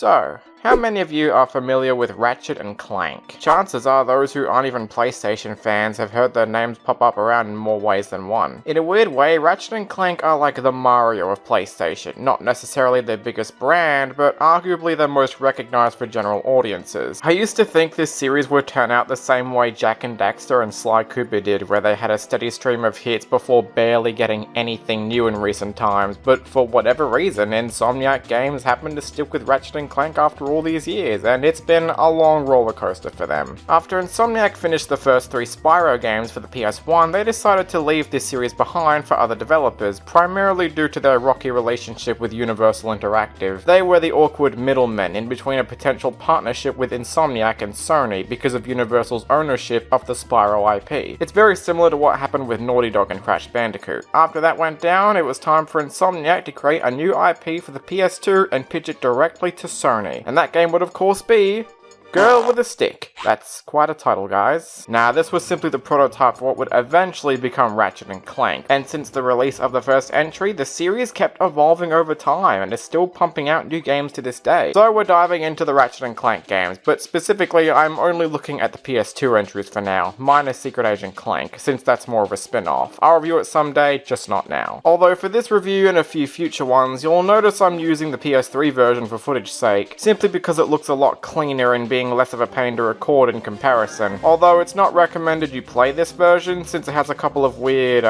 So, how many of you are familiar with Ratchet and Clank? Chances are those who aren't even PlayStation fans have heard their names pop up around in more ways than one. In a weird way, Ratchet and Clank are like the Mario of PlayStation. Not necessarily their biggest brand, but arguably their most recognized for general audiences. I used to think this series would turn out the same way Jak and Daxter and Sly Cooper did, where they had a steady stream of hits before barely getting anything new in recent times, but for whatever reason, Insomniac Games happened to stick with Ratchet and Clank after all these years, and it's been a long roller coaster for them. After Insomniac finished the first 3 Spyro games for the PS1, they decided to leave this series behind for other developers, primarily due to their rocky relationship with Universal Interactive. They were the awkward middlemen in between a potential partnership with Insomniac and Sony because of Universal's ownership of the Spyro IP. It's very similar to what happened with Naughty Dog and Crash Bandicoot. After that went down, it was time for Insomniac to create a new IP for the PS2 and pitch it directly to Sony. And that game would of course be Girl with a Stick. That's quite a title, guys. Now, this was simply the prototype for what would eventually become Ratchet and Clank, and since the release of the first entry, the series kept evolving over time and is still pumping out new games to this day. So we're diving into the Ratchet and Clank games, but specifically, I'm only looking at the PS2 entries for now, minus Secret Agent Clank, since that's more of a spin-off. I'll review it someday, just not now. Although for this review and a few future ones, you'll notice I'm using the PS3 version for footage sake, simply because it looks a lot cleaner and being less of a pain to record in comparison. Although it's not recommended you play this version since it has a couple of weird,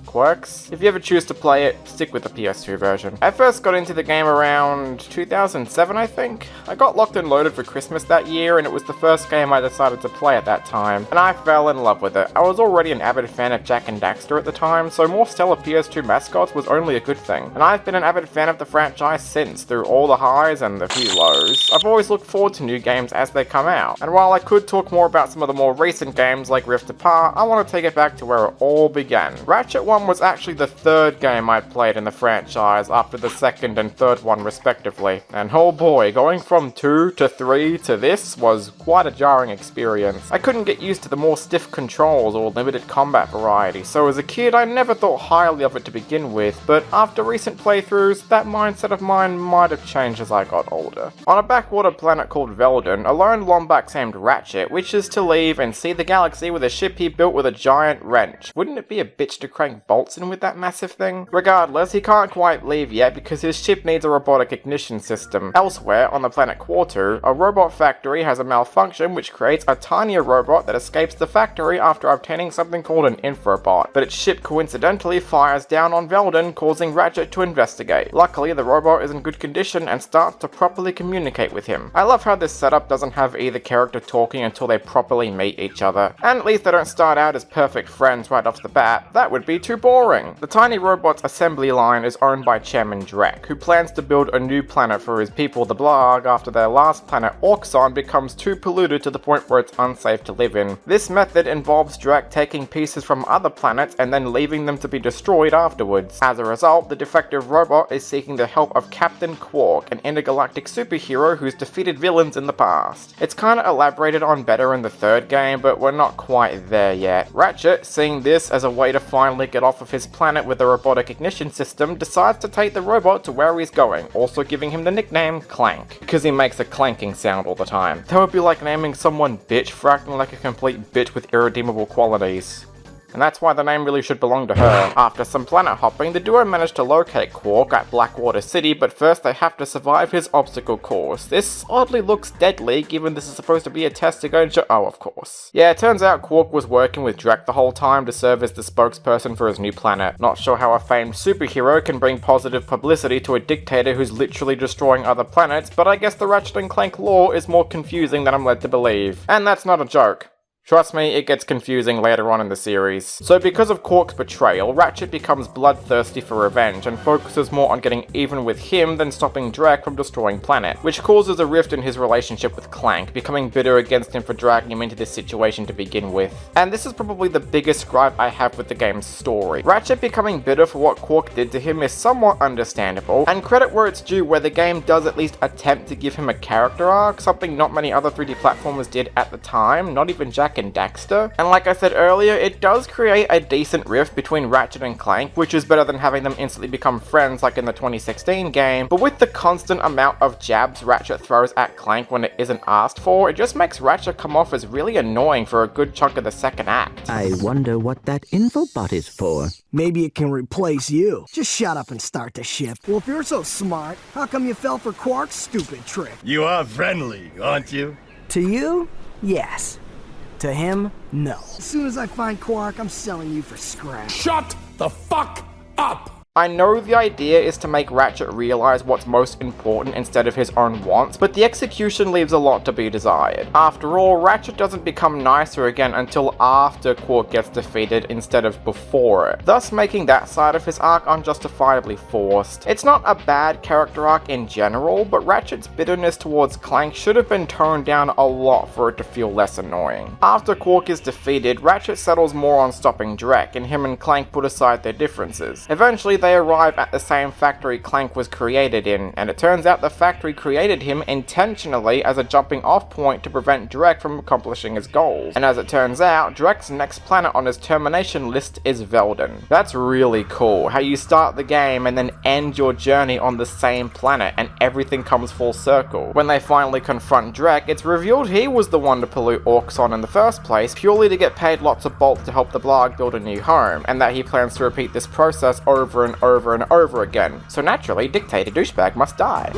quirks. If you ever choose to play it, stick with the PS2 version. I first got into the game around 2007, I think. I got locked and loaded for Christmas that year, and it was the first game I decided to play at that time, and I fell in love with it. I was already an avid fan of Jak and Daxter at the time, so more stellar PS2 mascots was only a good thing. And I've been an avid fan of the franchise since, through all the highs and the few lows. I've always looked forward to new games as they come out, and while I could talk more about some of the more recent games like Rift Apart, I want to take it back to where it all began. Ratchet 1 was actually the third game I'd played in the franchise after the second and third one respectively, and oh boy, going from 2 to 3 to this was quite a jarring experience. I couldn't get used to the more stiff controls or limited combat variety, so as a kid I never thought highly of it to begin with, but after recent playthroughs, that mindset of mine might have changed as I got older. On a backwater planet called Veldon, a lone Lombax named Ratchet wishes to leave and see the galaxy with a ship he built with a giant wrench. Wouldn't it be a bitch to crank bolts in with that massive thing? Regardless, he can't quite leave yet because his ship needs a robotic ignition system. Elsewhere, on the planet Quartu, a robot factory has a malfunction which creates a tinier robot that escapes the factory after obtaining something called an infobot, but its ship coincidentally fires down on Veldon, causing Ratchet to investigate. Luckily, the robot is in good condition and starts to properly communicate with him. I love how this setup doesn't have either character talking until they properly meet each other, and at least they don't start out as perfect friends right off the bat. That would be too boring. The tiny robot's assembly line is owned by Chairman Drek, who plans to build a new planet for his people, the Blarg, after their last planet, Orxon, becomes too polluted to the point where it's unsafe to live in. This method involves Drek taking pieces from other planets and then leaving them to be destroyed afterwards. As a result, the defective robot is seeking the help of Captain Quark, an intergalactic superhero who's defeated villains in the past. It's kinda elaborated on better in the third game, but we're not quite there yet. Ratchet, seeing this as a way to finally get off of his planet with a robotic ignition system, decides to take the robot to where he's going, also giving him the nickname Clank, because he makes a clanking sound all the time. That would be like naming someone Bitch for acting like a complete bitch with irredeemable qualities. And that's why the name really should belong to her. After some planet hopping, the duo managed to locate Quark at Blackwater City, but first they have to survive his obstacle course. This oddly looks deadly, given this is supposed to be a test to go into— oh, of course. Yeah, it turns out Quark was working with Drek the whole time to serve as the spokesperson for his new planet. Not sure how a famed superhero can bring positive publicity to a dictator who's literally destroying other planets, but I guess the Ratchet and Clank lore is more confusing than I'm led to believe. And that's not a joke. Trust me, it gets confusing later on in the series. So because of Quark's betrayal, Ratchet becomes bloodthirsty for revenge and focuses more on getting even with him than stopping Drek from destroying planet, which causes a rift in his relationship with Clank, becoming bitter against him for dragging him into this situation to begin with. And this is probably the biggest gripe I have with the game's story. Ratchet becoming bitter for what Quark did to him is somewhat understandable, and credit where it's due where the game does at least attempt to give him a character arc, something not many other 3D platformers did at the time, not even Jak Jak and Daxter. And like I said earlier, it does create a decent rift between Ratchet and Clank, which is better than having them instantly become friends like in the 2016 game, but with the constant amount of jabs Ratchet throws at Clank when it isn't asked for, it just makes Ratchet come off as really annoying for a good chunk of the second act. I wonder what that infobot is for. Maybe it can replace you. Just shut up and start the ship. Well, if you're so smart, how come you fell for Quark's stupid trick? You are friendly, aren't you? To you, yes. To him, no. As soon as I find Quark, I'm selling you for scrap. Shut the fuck up! I know the idea is to make Ratchet realize what's most important instead of his own wants, but the execution leaves a lot to be desired. After all, Ratchet doesn't become nicer again until after Quark gets defeated instead of before it, thus making that side of his arc unjustifiably forced. It's not a bad character arc in general, but Ratchet's bitterness towards Clank should have been toned down a lot for it to feel less annoying. After Quark is defeated, Ratchet settles more on stopping Drek, and him and Clank put aside their differences. Eventually, they arrive at the same factory Clank was created in, and it turns out the factory created him intentionally as a jumping off point to prevent Drek from accomplishing his goals. And as it turns out, Drek's next planet on his termination list is Veldon. That's really cool, how you start the game and then end your journey on the same planet and everything comes full circle. When they finally confront Drek, it's revealed he was the one to pollute Orxon in the first place, purely to get paid lots of bolts to help the Blarg build a new home, and that he plans to repeat this process over and over and over again. So naturally, Dictator Douchebag must die.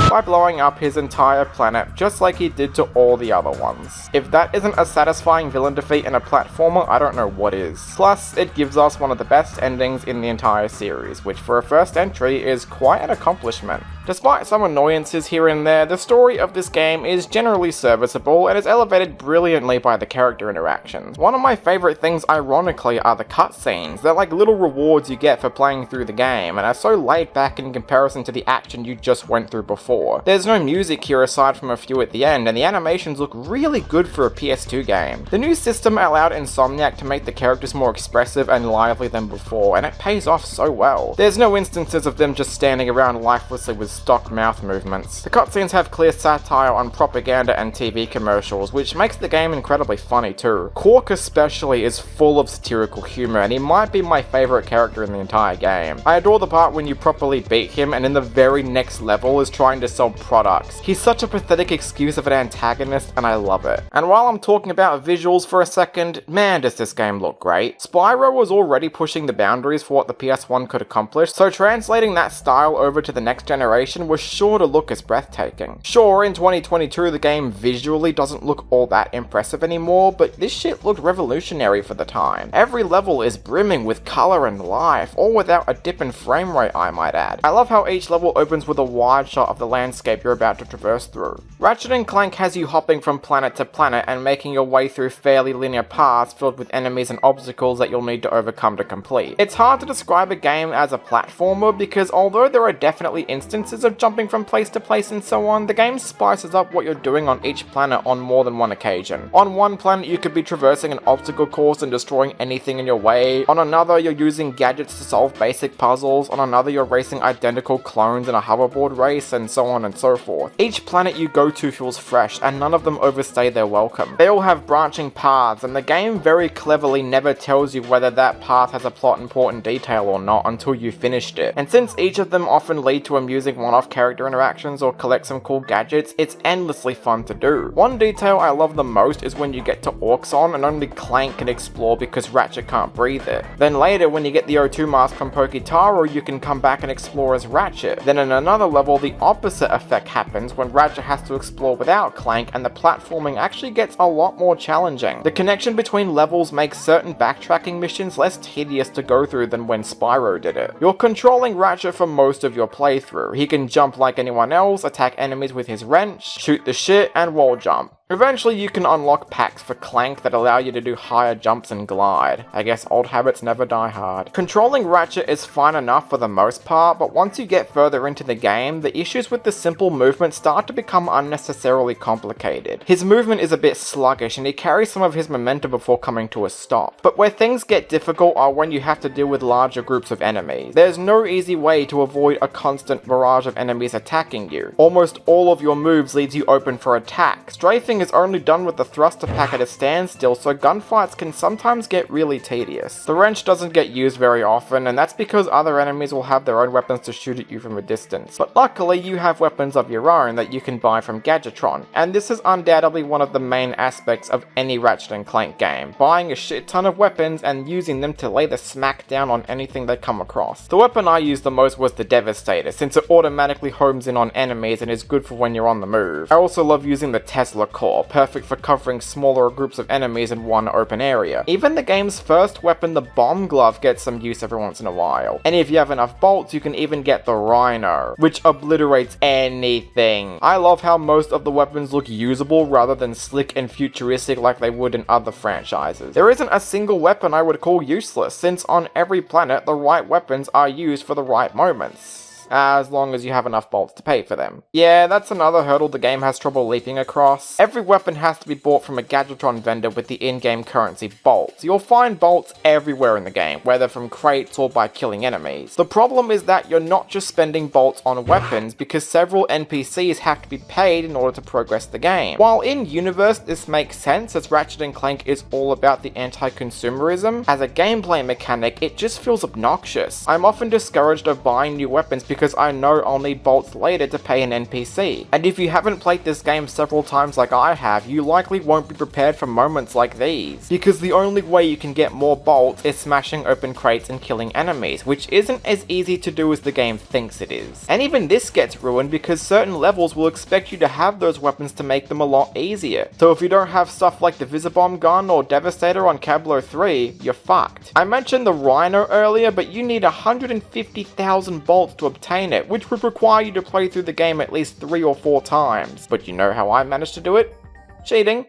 By blowing up his entire planet, just like he did to all the other ones. If that isn't a satisfying villain defeat in a platformer, I don't know what is. Plus, it gives us one of the best endings in the entire series, which for a first entry is quite an accomplishment. Despite some annoyances here and there, the story of this game is generally serviceable and is elevated brilliantly by the character interactions. One of my favourite things, ironically, are the cutscenes. They're like little rewards you get for playing through the game, and are so laid back in comparison to the action you just went through before. There's no music here aside from a few at the end, and the animations look really good for a PS2 game. The new system allowed Insomniac to make the characters more expressive and lively than before, and it pays off so well. There's no instances of them just standing around lifelessly with stock mouth movements. The cutscenes have clear satire on propaganda and TV commercials, which makes the game incredibly funny too. Quark especially is full of satirical humour, and he might be my favourite character in the entire game. I adore the part when you properly beat him and in the very next level is trying to sell products. He's such a pathetic excuse of an antagonist, and I love it. And while I'm talking about visuals for a second, man does this game look great. Spyro was already pushing the boundaries for what the PS1 could accomplish, so translating that style over to the next generation was sure to look as breathtaking. Sure, in 2022 the game visually doesn't look all that impressive anymore, but this shit looked revolutionary for the time. Every level is brimming with colour and life, all without a dip in frame rate, I might add. I love how each level opens with a wide shot of the landscape you're about to traverse through. Ratchet & Clank has you hopping from planet to planet and making your way through fairly linear paths filled with enemies and obstacles that you'll need to overcome to complete. It's hard to describe a game as a platformer because although there are definitely instances of jumping from place to place and so on, the game spices up what you're doing on each planet on more than one occasion. On one planet you could be traversing an obstacle course and destroying anything in your way, on another you're using gadgets to solve basic puzzles, on another you're racing identical clones in a hoverboard race, and so on and so forth. Each planet you go to feels fresh, and none of them overstay their welcome. They all have branching paths, and the game very cleverly never tells you whether that path has a plot important detail or not until you've finished it. And since each of them often lead to amusing one-off character interactions or collect some cool gadgets, it's endlessly fun to do. One detail I love the most is when you get to Orxon and only Clank can explore because Ratchet can't breathe it. Then later, when you get the O2 mask from Poketaro, you can come back and explore as Ratchet. Then in another level, the opposite effect happens when Ratchet has to explore without Clank, and the platforming actually gets a lot more challenging. The connection between levels makes certain backtracking missions less tedious to go through than when Spyro did it. You're controlling Ratchet for most of your playthrough. He can jump like anyone else, attack enemies with his wrench, shoot the shit, and wall jump. Eventually you can unlock packs for Clank that allow you to do higher jumps and glide. I guess old habits never die hard. Controlling Ratchet is fine enough for the most part, but once you get further into the game, the issues with the simple movement start to become unnecessarily complicated. His movement is a bit sluggish and he carries some of his momentum before coming to a stop. But where things get difficult are when you have to deal with larger groups of enemies. There's no easy way to avoid a constant barrage of enemies attacking you. Almost all of your moves leaves you open for attack. Strafing is only done with the thruster pack at a standstill, so gunfights can sometimes get really tedious. The wrench doesn't get used very often, and that's because other enemies will have their own weapons to shoot at you from a distance. But luckily you have weapons of your own that you can buy from Gadgetron, and this is undoubtedly one of the main aspects of any Ratchet & Clank game, buying a shit ton of weapons and using them to lay the smack down on anything they come across. The weapon I used the most was the Devastator, since it automatically homes in on enemies and is good for when you're on the move. I also love using the Tesla core, perfect for covering smaller groups of enemies in one open area. Even the game's first weapon, the Bomb Glove, gets some use every once in a while. And if you have enough bolts, you can even get the Rhino, which obliterates anything. I love how most of the weapons look usable rather than slick and futuristic like they would in other franchises. There isn't a single weapon I would call useless, since on every planet the right weapons are used for the right moments. As long as you have enough bolts to pay for them. Yeah, that's another hurdle the game has trouble leaping across. Every weapon has to be bought from a Gadgetron vendor with the in-game currency bolts. You'll find bolts everywhere in the game, whether from crates or by killing enemies. The problem is that you're not just spending bolts on weapons, because several NPCs have to be paid in order to progress the game. While in-universe this makes sense, as Ratchet & Clank is all about the anti-consumerism, as a gameplay mechanic it just feels obnoxious. I'm often discouraged of buying new weapons because I know I'll need bolts later to pay an NPC. And if you haven't played this game several times like I have, you likely won't be prepared for moments like these. Because the only way you can get more bolts is smashing open crates and killing enemies, which isn't as easy to do as the game thinks it is. And even this gets ruined because certain levels will expect you to have those weapons to make them a lot easier. So if you don't have stuff like the Visibomb gun or Devastator on Cablo 3, you're fucked. I mentioned the Rhino earlier, but you need 150,000 bolts to obtain it, which would require you to play through the game at least 3 or 4 times. But you know how I managed to do it? Cheating.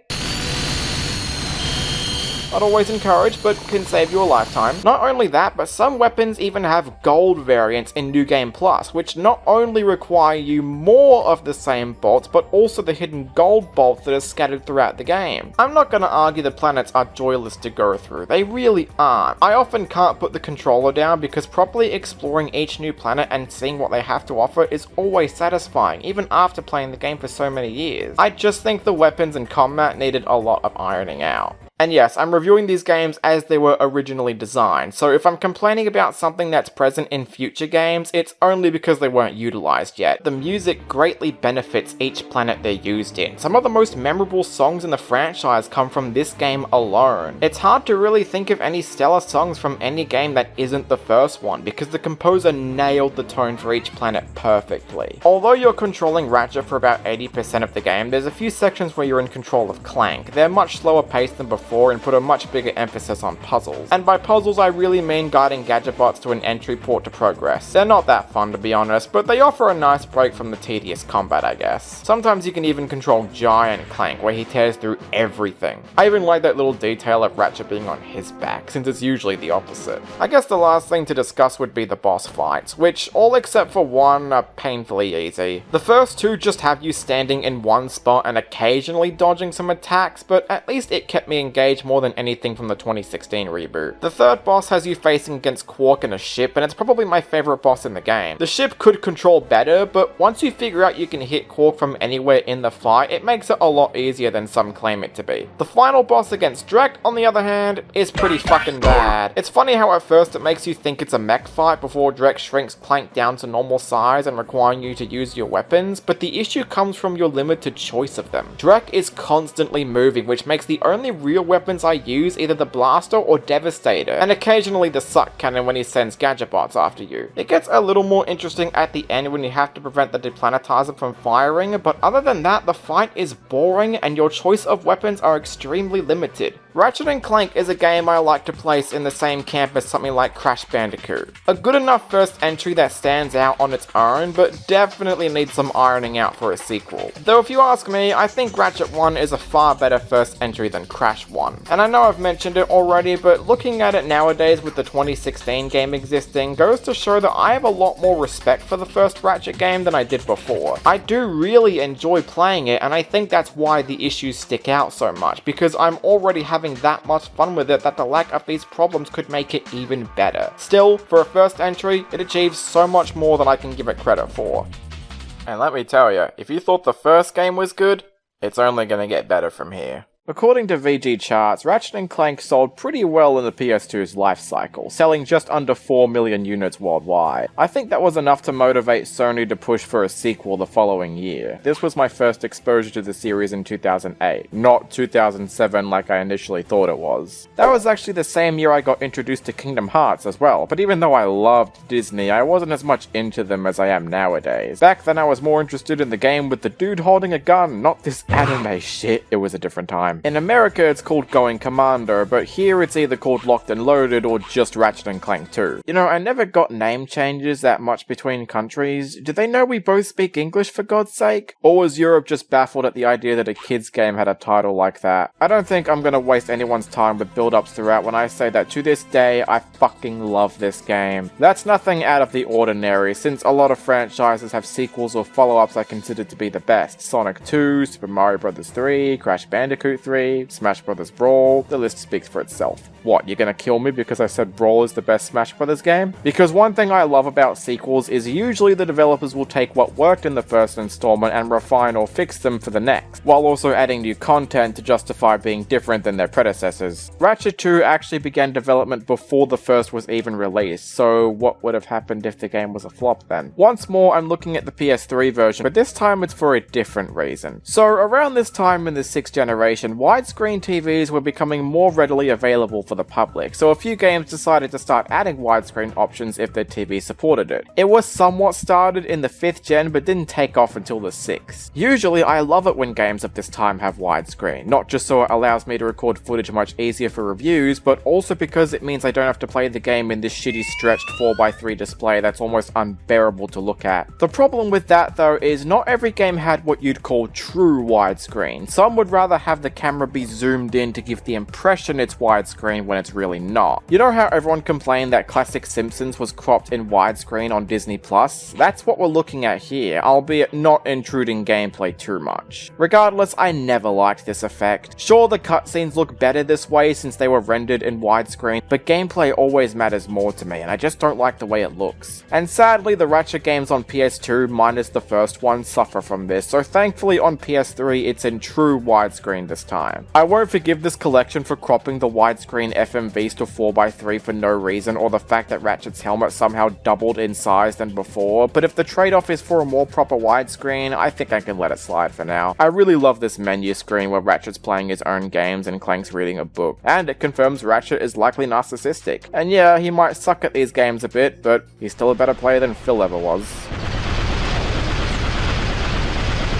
Not always encouraged, but can save you a lifetime. Not only that, but some weapons even have gold variants in New Game Plus, which not only require you more of the same bolts, but also the hidden gold bolts that are scattered throughout the game. I'm not gonna argue the planets are joyless to go through, they really aren't. I often can't put the controller down because properly exploring each new planet and seeing what they have to offer is always satisfying, even after playing the game for so many years. I just think the weapons and combat needed a lot of ironing out. And yes, I'm reviewing these games as they were originally designed, so if I'm complaining about something that's present in future games, it's only because they weren't utilized yet. The music greatly benefits each planet they're used in. Some of the most memorable songs in the franchise come from this game alone. It's hard to really think of any stellar songs from any game that isn't the first one, because the composer nailed the tone for each planet perfectly. Although you're controlling Ratchet for about 80% of the game, there's a few sections where you're in control of Clank. They're much slower paced than before and put a much bigger emphasis on puzzles. And by puzzles I really mean guiding Gadgetbots to an entry port to progress. They're not that fun to be honest, but they offer a nice break from the tedious combat I guess. Sometimes you can even control Giant Clank where he tears through everything. I even like that little detail of Ratchet being on his back, since it's usually the opposite. I guess the last thing to discuss would be the boss fights, which all except for one are painfully easy. The first two just have you standing in one spot and occasionally dodging some attacks, but at least it kept me engaged more than anything from the 2016 reboot. The third boss has you facing against Quark in a ship, and it's probably my favorite boss in the game. The ship could control better, but once you figure out you can hit Quark from anywhere in the fight, it makes it a lot easier than some claim it to be. The final boss against Drek, on the other hand, is pretty fucking bad. It's funny how at first it makes you think it's a mech fight before Drek shrinks Clank down to normal size and requiring you to use your weapons, but the issue comes from your limited choice of them. Drek is constantly moving, which makes the only real weapons I use, either the blaster or devastator, and occasionally the suck cannon when he sends gadgetbots after you. It gets a little more interesting at the end when you have to prevent the deplanetizer from firing, but other than that, the fight is boring and your choice of weapons are extremely limited. Ratchet & Clank is a game I like to place in the same camp as something like Crash Bandicoot. A good enough first entry that stands out on its own, but definitely needs some ironing out for a sequel. Though if you ask me, I think Ratchet 1 is a far better first entry than Crash 1. And I know I've mentioned it already, but looking at it nowadays with the 2016 game existing goes to show that I have a lot more respect for the first Ratchet game than I did before. I do really enjoy playing it, and I think that's why the issues stick out so much, because I'm already having that much fun with it that the lack of these problems could make it even better. Still, for a first entry, it achieves so much more than I can give it credit for. And let me tell you, if you thought the first game was good, it's only gonna get better from here. According to VG charts, Ratchet & Clank sold pretty well in the PS2's life cycle, selling just under 4 million units worldwide. I think that was enough to motivate Sony to push for a sequel the following year. This was my first exposure to the series in 2008, not 2007 like I initially thought it was. That was actually the same year I got introduced to Kingdom Hearts as well, but even though I loved Disney, I wasn't as much into them as I am nowadays. Back then I was more interested in the game with the dude holding a gun, not this anime shit. It was a different time. In America it's called Going Commando, but here it's either called Locked and Loaded or just Ratchet & Clank 2. You know, I never got name changes that much between countries. Do they know we both speak English for God's sake? Or was Europe just baffled at the idea that a kids game had a title like that? I don't think I'm gonna waste anyone's time with build-ups throughout when I say that to this day I fucking love this game. That's nothing out of the ordinary, since a lot of franchises have sequels or follow-ups I consider to be the best. Sonic 2, Super Mario Bros. 3, Crash Bandicoot 3, Smash Bros. Brawl, the list speaks for itself. What, you're gonna kill me because I said Brawl is the best Smash Bros. Game? Because one thing I love about sequels is usually the developers will take what worked in the first installment and refine or fix them for the next, while also adding new content to justify being different than their predecessors. Ratchet 2 actually began development before the first was even released, so what would have happened if the game was a flop then? Once more, I'm looking at the PS3 version, but this time it's for a different reason. So around this time in the 6th generation, widescreen TVs were becoming more readily available for the public, so a few games decided to start adding widescreen options if their TV supported it. It was somewhat started in the 5th gen, but didn't take off until the 6th. Usually I love it when games of this time have widescreen, not just so it allows me to record footage much easier for reviews, but also because it means I don't have to play the game in this shitty stretched 4x3 display that's almost unbearable to look at. The problem with that though is not every game had what you'd call true widescreen. Some would rather have the camera be zoomed in to give the impression it's widescreen when it's really not. You know how everyone complained that classic Simpsons was cropped in widescreen on Disney Plus? That's what we're looking at here, albeit not intruding gameplay too much. Regardless, I never liked this effect. Sure, the cutscenes look better this way since they were rendered in widescreen, but gameplay always matters more to me, and I just don't like the way it looks. And sadly, the Ratchet games on PS2, minus the first one, suffer from this, so thankfully on PS3 it's in true widescreen this time. I won't forgive this collection for cropping the widescreen FMVs to 4x3 for no reason, or the fact that Ratchet's helmet somehow doubled in size than before, but if the trade-off is for a more proper widescreen, I think I can let it slide for now. I really love this menu screen where Ratchet's playing his own games and Clank's reading a book, and it confirms Ratchet is likely narcissistic. And yeah, he might suck at these games a bit, but he's still a better player than Phil ever was.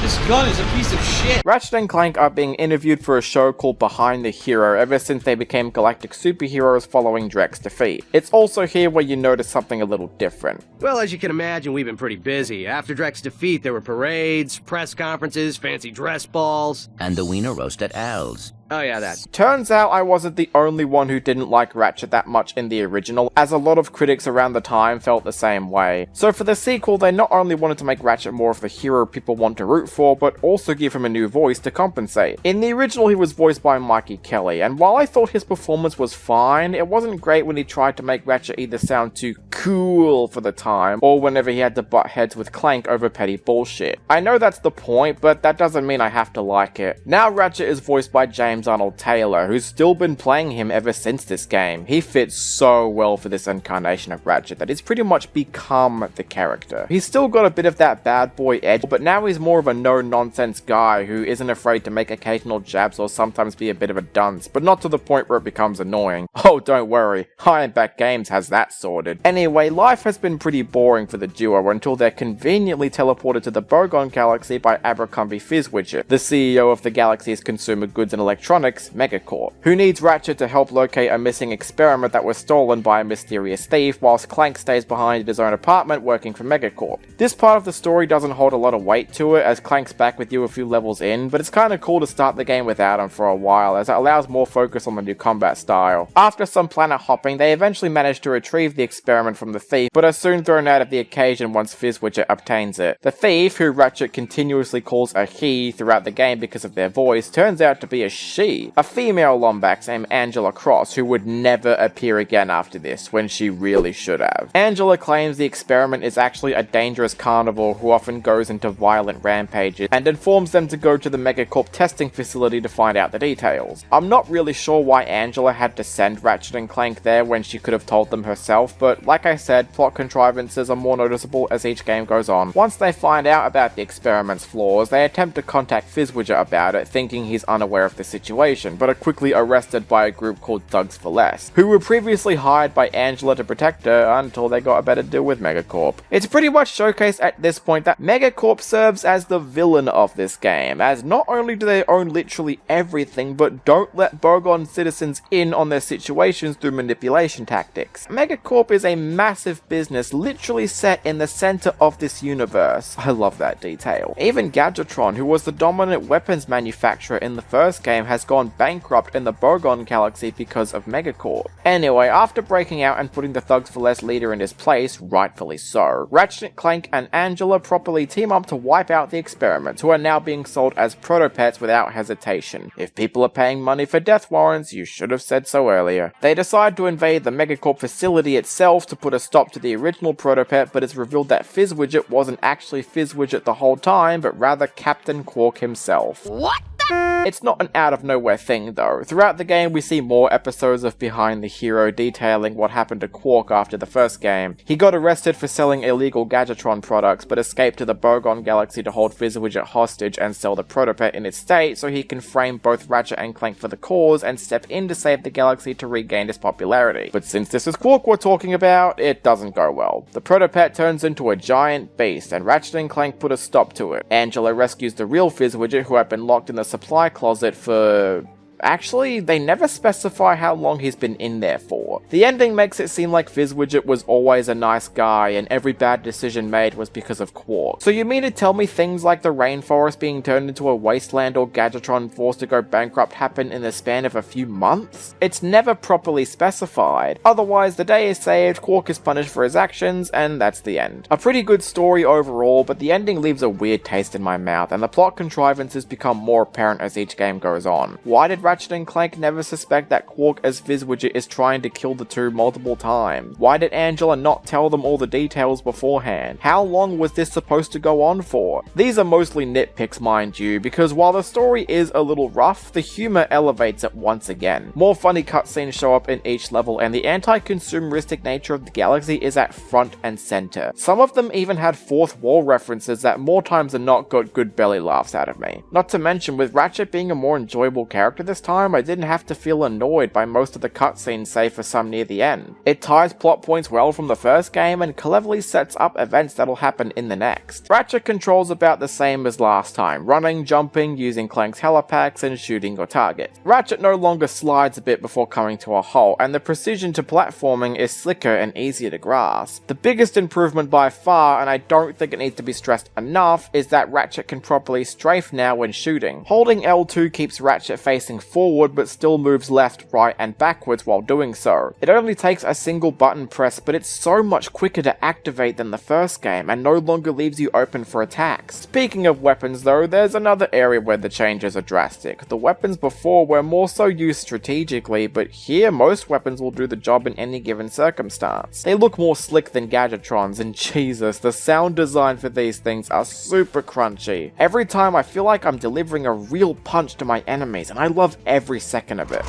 This gun is a piece of shit! Ratchet and Clank are being interviewed for a show called Behind the Hero ever since they became galactic superheroes following Drek's defeat. It's also here where you notice something a little different. Well, as you can imagine, we've been pretty busy. After Drek's defeat, there were parades, press conferences, fancy dress balls. And the wiener roast at Al's. Oh yeah, that. Turns out I wasn't the only one who didn't like Ratchet that much in the original, as a lot of critics around the time felt the same way. So for the sequel, they not only wanted to make Ratchet more of the hero people want to root for, but also give him a new voice to compensate. In the original, he was voiced by Mikey Kelly, and while I thought his performance was fine, it wasn't great when he tried to make Ratchet either sound too cool for the time, or whenever he had to butt heads with Clank over petty bullshit. I know that's the point, but that doesn't mean I have to like it. Now Ratchet is voiced by James James Arnold Taylor, who's still been playing him ever since this game. He fits so well for this incarnation of Ratchet that he's pretty much become the character. He's still got a bit of that bad boy edge, but now he's more of a no-nonsense guy who isn't afraid to make occasional jabs or sometimes be a bit of a dunce, but not to the point where it becomes annoying. Oh, don't worry, Ironback Games has that sorted. Anyway, life has been pretty boring for the duo until they're conveniently teleported to the Bogon Galaxy by Abercrombie Fizzwidget, the CEO of the galaxy's consumer goods and electronics, Megacorp, who needs Ratchet to help locate a missing experiment that was stolen by a mysterious thief, whilst Clank stays behind in his own apartment working for Megacorp. This part of the story doesn't hold a lot of weight to it, as Clank's back with you a few levels in, but it's kinda cool to start the game without him for a while, as it allows more focus on the new combat style. After some planet hopping, they eventually manage to retrieve the experiment from the thief, but are soon thrown out of the occasion once Fizzwidget obtains it. The thief, who Ratchet continuously calls a he throughout the game because of their voice, turns out to be a she, a female Lombax named Angela Cross, who would never appear again after this, when she really should have. Angela claims the experiment is actually a dangerous carnivore who often goes into violent rampages, and informs them to go to the Megacorp testing facility to find out the details. I'm not really sure why Angela had to send Ratchet and Clank there when she could have told them herself, but like I said, plot contrivances are more noticeable as each game goes on. Once they find out about the experiment's flaws, they attempt to contact Fizzwidget about it, thinking he's unaware of the situation, but are quickly arrested by a group called Thugs for Less, who were previously hired by Angela to protect her until they got a better deal with Megacorp. It's pretty much showcased at this point that Megacorp serves as the villain of this game, as not only do they own literally everything, but don't let Bogon citizens in on their situations through manipulation tactics. Megacorp is a massive business literally set in the center of this universe. I love that detail. Even Gadgetron, who was the dominant weapons manufacturer in the first game, has gone bankrupt in the Bogon Galaxy because of Megacorp. Anyway, after breaking out and putting the Thugs for Less leader in his place, rightfully so, Ratchet, Clank, and Angela properly team up to wipe out the experiments, who are now being sold as proto-pets without hesitation. If people are paying money for death warrants, you should have said so earlier. They decide to invade the Megacorp facility itself to put a stop to the original proto-pet, but it's revealed that Fizzwidget wasn't actually Fizzwidget the whole time, but rather Captain Quark himself. What? It's not an out-of-nowhere thing, though. Throughout the game, we see more episodes of Behind the Hero detailing what happened to Quark after the first game. He got arrested for selling illegal Gadgetron products, but escaped to the Bogon Galaxy to hold Fizzwidget hostage and sell the protopet in its state so he can frame both Ratchet and Clank for the cause and step in to save the galaxy to regain its popularity. But since this is Quark we're talking about, it doesn't go well. The protopet turns into a giant beast, and Ratchet and Clank put a stop to it. Angela rescues the real Fizzwidget, who had been locked in the supply closet for... Actually, they never specify how long he's been in there for. The ending makes it seem like Fizzwidget was always a nice guy and every bad decision made was because of Quark. So you mean to tell me things like the rainforest being turned into a wasteland or Gadgetron forced to go bankrupt happened in the span of a few months? It's never properly specified. Otherwise, the day is saved, Quark is punished for his actions, and that's the end. A pretty good story overall, but the ending leaves a weird taste in my mouth, and the plot contrivances become more apparent as each game goes on. Why did Ratchet and Clank never suspect that Quark as Fizzwidget is trying to kill the two multiple times? Why did Angela not tell them all the details beforehand? How long was this supposed to go on for? These are mostly nitpicks, mind you, because while the story is a little rough, the humor elevates it once again. More funny cutscenes show up in each level, and the anti-consumeristic nature of the galaxy is at front and center. Some of them even had fourth wall references that more times than not got good belly laughs out of me. Not to mention, with Ratchet being a more enjoyable character this time, I didn't have to feel annoyed by most of the cutscenes save for some near the end. It ties plot points well from the first game and cleverly sets up events that'll happen in the next. Ratchet controls about the same as last time, running, jumping, using Clank's helipacks, and shooting your target. Ratchet no longer slides a bit before coming to a halt, and the precision to platforming is slicker and easier to grasp. The biggest improvement by far, and I don't think it needs to be stressed enough, is that Ratchet can properly strafe now when shooting. Holding L2 keeps Ratchet facing forward but still moves left, right, and backwards while doing so. It only takes a single button press, but it's so much quicker to activate than the first game and no longer leaves you open for attacks. Speaking of weapons though, there's another area where the changes are drastic. The weapons before were more so used strategically, but here most weapons will do the job in any given circumstance. They look more slick than Gadgetrons, and Jesus, the sound design for these things are super crunchy. Every time I feel like I'm delivering a real punch to my enemies, and I love love every second of it.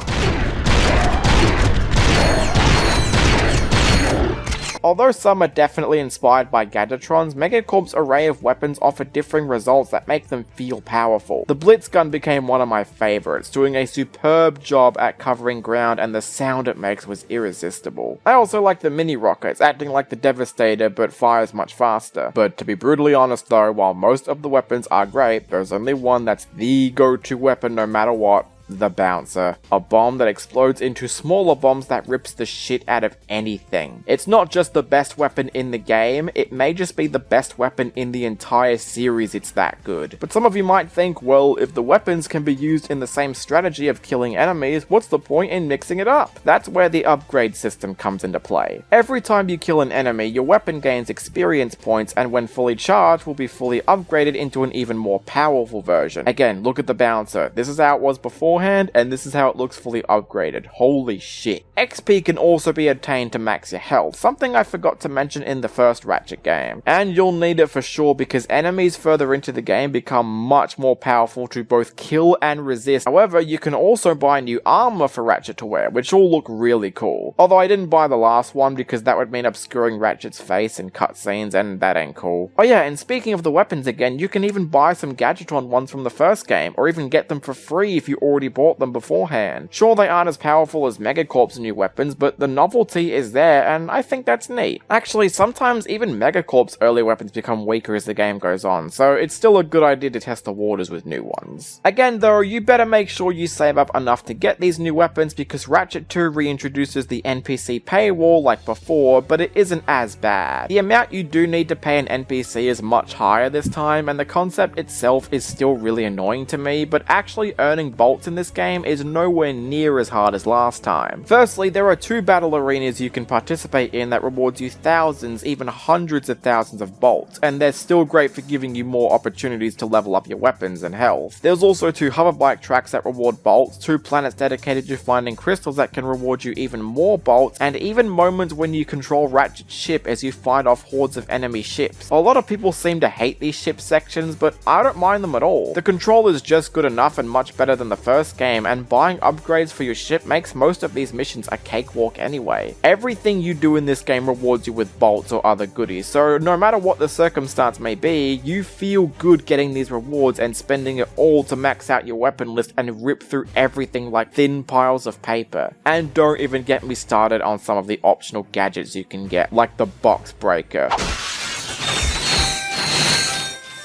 Although some are definitely inspired by Gadgetron's, Megacorp's array of weapons offer differing results that make them feel powerful. The Blitz gun became one of my favorites, doing a superb job at covering ground, and the sound it makes was irresistible. I also like the mini rockets, acting like the Devastator but fires much faster. But to be brutally honest though, while most of the weapons are great, there's only one that's the go-to weapon no matter what. The Bouncer, a bomb that explodes into smaller bombs that rips the shit out of anything. It's not just the best weapon in the game, it may just be the best weapon in the entire series, it's that good. But some of you might think, well, if the weapons can be used in the same strategy of killing enemies, what's the point in mixing it up? That's where the upgrade system comes into play. Every time you kill an enemy, your weapon gains experience points, and when fully charged will be fully upgraded into an even more powerful version. Again, look at the Bouncer. This is how it was before, and this is how it looks fully upgraded. Holy shit. XP can also be obtained to max your health, something I forgot to mention in the first Ratchet game. And you'll need it for sure because enemies further into the game become much more powerful to both kill and resist. However, you can also buy new armor for Ratchet to wear, which all look really cool. Although I didn't buy the last one because that would mean obscuring Ratchet's face in cutscenes, and that ain't cool. Oh yeah, and speaking of the weapons again, you can even buy some Gadgetron ones from the first game, or even get them for free if you already bought them beforehand. Sure, they aren't as powerful as Megacorp's new weapons, but the novelty is there, and I think that's neat. Actually, sometimes even Megacorp's early weapons become weaker as the game goes on, so it's still a good idea to test the waters with new ones. Again though, you better make sure you save up enough to get these new weapons because Ratchet 2 reintroduces the NPC paywall like before, but it isn't as bad. The amount you do need to pay an NPC is much higher this time, and the concept itself is still really annoying to me, but actually earning bolts in this game is nowhere near as hard as last time. Firstly, there are 2 battle arenas you can participate in that rewards you thousands, even hundreds of thousands of bolts, and they're still great for giving you more opportunities to level up your weapons and health. There's also 2 hoverbike tracks that reward bolts, 2 planets dedicated to finding crystals that can reward you even more bolts, and even moments when you control Ratchet's ship as you fight off hordes of enemy ships. A lot of people seem to hate these ship sections, but I don't mind them at all. The control is just good enough and much better than the first game, and buying upgrades for your ship makes most of these missions a cakewalk anyway. Everything you do in this game rewards you with bolts or other goodies, so no matter what the circumstance may be, you feel good getting these rewards and spending it all to max out your weapon list and rip through everything like thin piles of paper. And don't even get me started on some of the optional gadgets you can get, like the box breaker.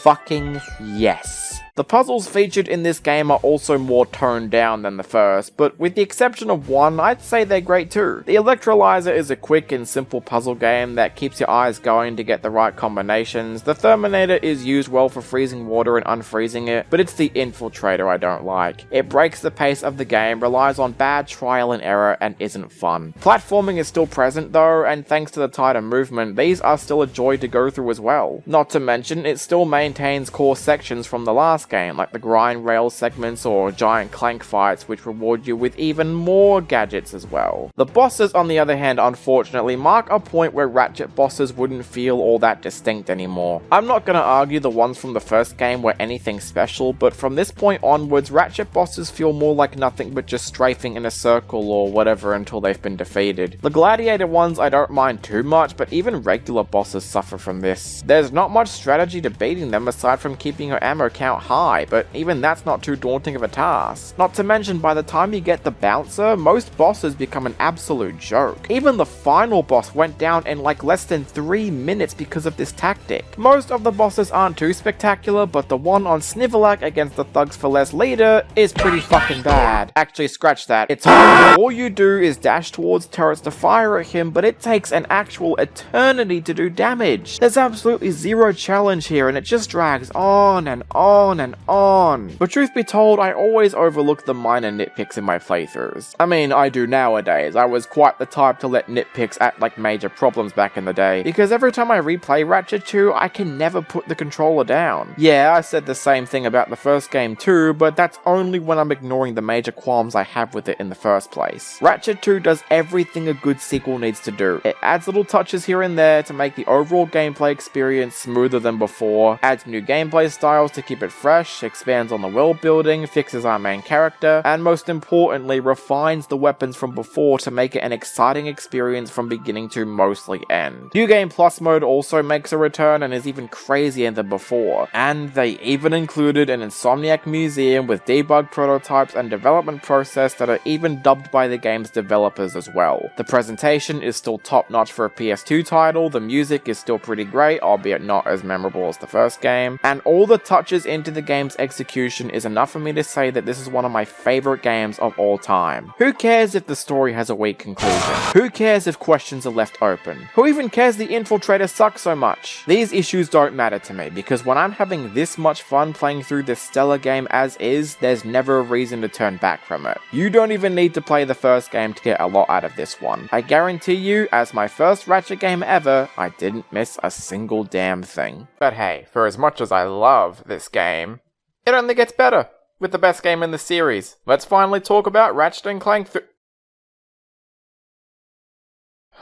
Fucking yes. The puzzles featured in this game are also more toned down than the first, but with the exception of one, I'd say they're great too. The Electrolyzer is a quick and simple puzzle game that keeps your eyes going to get the right combinations. The Terminator is used well for freezing water and unfreezing it, but it's the Infiltrator I don't like. It breaks the pace of the game, relies on bad trial and error, and isn't fun. Platforming is still present though, and thanks to the tighter movement, these are still a joy to go through as well. Not to mention, it still maintains core sections from the last game, like the grind rail segments or giant clank fights, which reward you with even more gadgets as well. The bosses, on the other hand, unfortunately mark a point where Ratchet bosses wouldn't feel all that distinct anymore. I'm not gonna argue the ones from the first game were anything special, but from this point onwards, Ratchet bosses feel more like nothing but just strafing in a circle or whatever until they've been defeated. The Gladiator ones I don't mind too much, but even regular bosses suffer from this. There's not much strategy to beating them aside from keeping your ammo count high, but even that's not too daunting of a task. Not to mention, by the time you get the Bouncer, most bosses become an absolute joke. Even the final boss went down in like less than 3 minutes because of this tactic. Most of the bosses aren't too spectacular, but the one on Snivelac against the Thugs for Less leader is pretty fucking bad. Actually, scratch that. It's hard. All you do is dash towards turrets to fire at him, but it takes an actual eternity to do damage. There's absolutely zero challenge here, and it just drags on and on and on. But truth be told, I always overlook the minor nitpicks in my playthroughs. I mean, I do nowadays. I was quite the type to let nitpicks act like major problems back in the day, because every time I replay Ratchet 2, I can never put the controller down. Yeah, I said the same thing about the first game too, but that's only when I'm ignoring the major qualms I have with it in the first place. Ratchet 2 does everything a good sequel needs to do. It adds little touches here and there to make the overall gameplay experience smoother than before, adds new gameplay styles to keep it fresh fresh, expands on the world building, fixes our main character, and most importantly refines the weapons from before to make it an exciting experience from beginning to mostly end. New Game Plus mode also makes a return and is even crazier than before, and they even included an Insomniac museum with debug prototypes and development process that are even dubbed by the game's developers as well. The presentation is still top notch for a PS2 title, the music is still pretty great, albeit not as memorable as the first game, and all the touches into the game's execution is enough for me to say that this is one of my favorite games of all time. Who cares if the story has a weak conclusion? Who cares if questions are left open? Who even cares the infiltrator sucks so much? These issues don't matter to me, because when I'm having this much fun playing through this stellar game as is, there's never a reason to turn back from it. You don't even need to play the first game to get a lot out of this one. I guarantee you, as my first Ratchet game ever, I didn't miss a single damn thing. But hey, for as much as I love this game, it only gets better with the best game in the series. Let's finally talk about Ratchet & Clank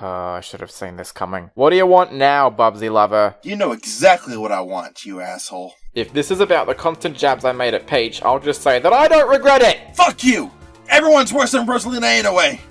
I should have seen this coming. What do you want now, Bubsy lover? You know exactly what I want, you asshole. If this is about the constant jabs I made at Peach, I'll just say that I don't regret it! Fuck you! Everyone's worse than Rosalina anyway!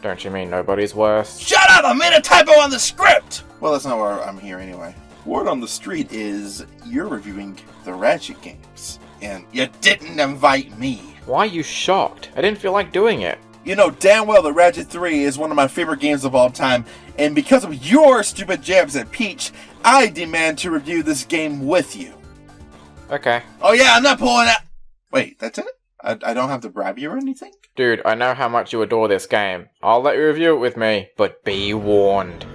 Don't you mean nobody's worse? Shut up! I made a typo on the script! Well, that's not why I'm here anyway. Word on the street is you're reviewing the Ratchet games, and you didn't invite me. Why are you shocked? I didn't feel like doing it. You know damn well that Ratchet 3 is one of my favorite games of all time, and because of your stupid jabs at Peach, I demand to review this game with you. Okay. Oh yeah, I'm not pulling out. Wait, that's it? I don't have to bribe you or anything? Dude, I know how much you adore this game. I'll let you review it with me, but be warned.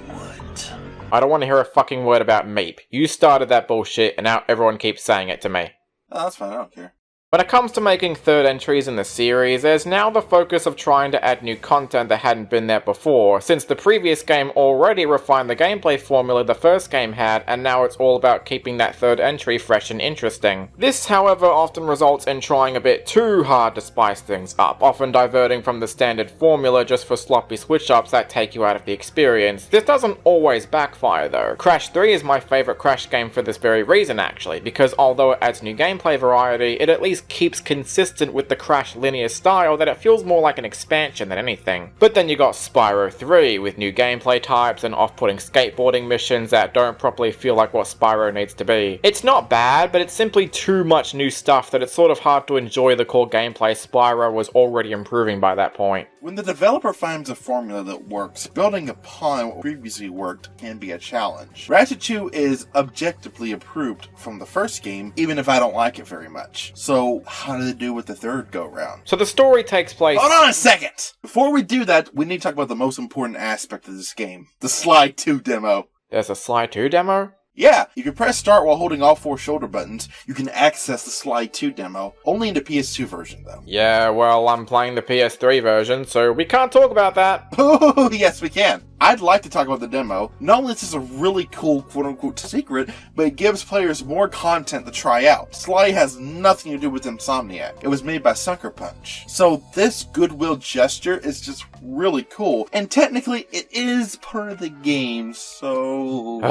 What? I don't want to hear a fucking word about Meep. You started that bullshit, and now everyone keeps saying it to me. Oh, that's fine, I don't care. When it comes to making third entries in the series, there's now the focus of trying to add new content that hadn't been there before, since the previous game already refined the gameplay formula the first game had, and now it's all about keeping that third entry fresh and interesting. This, however, often results in trying a bit too hard to spice things up, often diverting from the standard formula just for sloppy switch-ups that take you out of the experience. This doesn't always backfire though. Crash 3 is my favourite Crash game for this very reason actually, because although it adds new gameplay variety, it at least keeps consistent with the Crash linear style that it feels more like an expansion than anything. But then you got Spyro 3 with new gameplay types and off-putting skateboarding missions that don't properly feel like what Spyro needs to be. It's not bad, but it's simply too much new stuff that it's sort of hard to enjoy the core gameplay Spyro was already improving by that point. When the developer finds a formula that works, building upon what previously worked can be a challenge. Ratchet 2 is objectively improved from the first game, even if I don't like it very much. So, how did it do with the third go-round? So the story takes place— Hold on a second! Before we do that, we need to talk about the most important aspect of this game. The Sly 2 demo. There's a Sly 2 demo? Yeah, if you press start while holding all 4 shoulder buttons, you can access the Sly 2 demo, only in the PS2 version though. Yeah, well, I'm playing the PS3 version, so we can't talk about that. Oh, yes we can. I'd like to talk about the demo. Not only is this a really cool quote-unquote secret, but it gives players more content to try out. Sly has nothing to do with Insomniac. It was made by Sucker Punch. So this goodwill gesture is just really cool, and technically it is part of the game, so...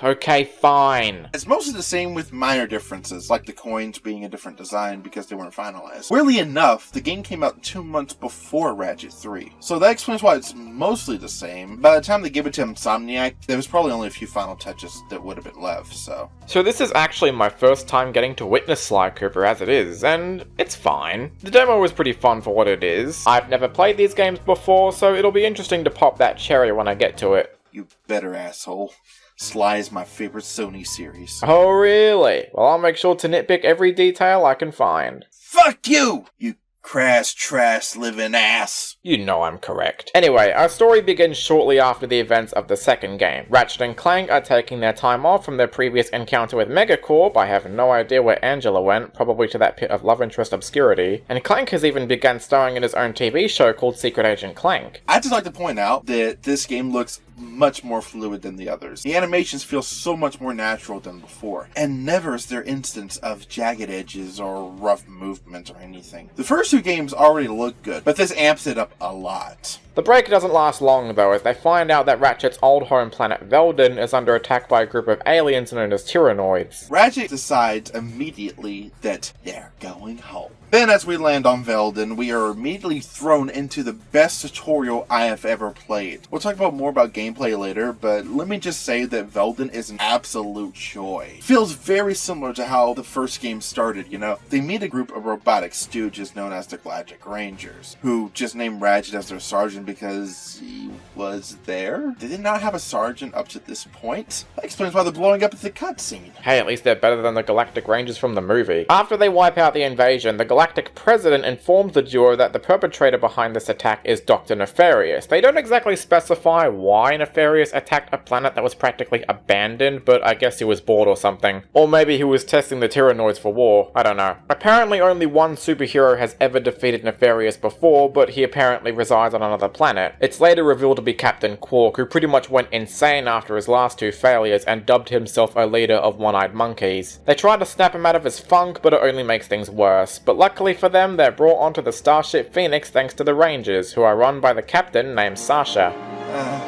Okay, fine. It's mostly the same with minor differences, like the coins being a different design because they weren't finalized. Weirdly enough, the game came out 2 months before Ratchet 3, so that explains why it's mostly the same. By the time they gave it to Insomniac, there was probably only a few final touches that would have been left, so... So this is actually my first time getting to witness Sly Cooper as it is, and it's fine. The demo was pretty fun for what it is. I've never played these games before, so it'll be interesting to pop that cherry when I get to it. You better, asshole. Sly is my favorite Sony series. Oh really? Well, I'll make sure to nitpick every detail I can find. Fuck you! You crass, trash, living ass. You know I'm correct. Anyway, our story begins shortly after the events of the second game. Ratchet and Clank are taking their time off from their previous encounter with Megacorp. I have no idea where Angela went, probably to that pit of love interest obscurity. And Clank has even begun starring in his own TV show called Secret Agent Clank. I'd just like to point out that this game looks much more fluid than the others. The animations feel so much more natural than before, and never is there instance of jagged edges or rough movement or anything. The first 2 games already look good, but this amps it up a lot. The break doesn't last long though, as they find out that Ratchet's old home planet Veldin is under attack by a group of aliens known as Tyrannoids. Ratchet decides immediately that they're going home. Then as we land on Veldin, we are immediately thrown into the best tutorial I have ever played. We'll talk more about gameplay later, but let me just say that Veldin is an absolute joy. It feels very similar to how the first game started, you know? They meet a group of robotic stooges known as the Galactic Rangers, who just named Ratchet as their sergeant because he was there? Did they not have a sergeant up to this point? That explains why they're blowing up at the cutscene. Hey, at least they're better than the Galactic Rangers from the movie. After they wipe out the invasion, the Galactic President informs the duo that the perpetrator behind this attack is Dr. Nefarious. They don't exactly specify why Nefarious attacked a planet that was practically abandoned, but I guess he was bored or something. Or maybe he was testing the Tyrannoids for war, I don't know. Apparently only one superhero has ever defeated Nefarious before, but he apparently resides on another planet. It's later revealed to be Captain Quark, who pretty much went insane after his last two failures and dubbed himself a leader of one-eyed monkeys. They tried to snap him out of his funk, but it only makes things worse. But luckily for them, they're brought onto the Starship Phoenix thanks to the Rangers, who are run by the captain named Sasha.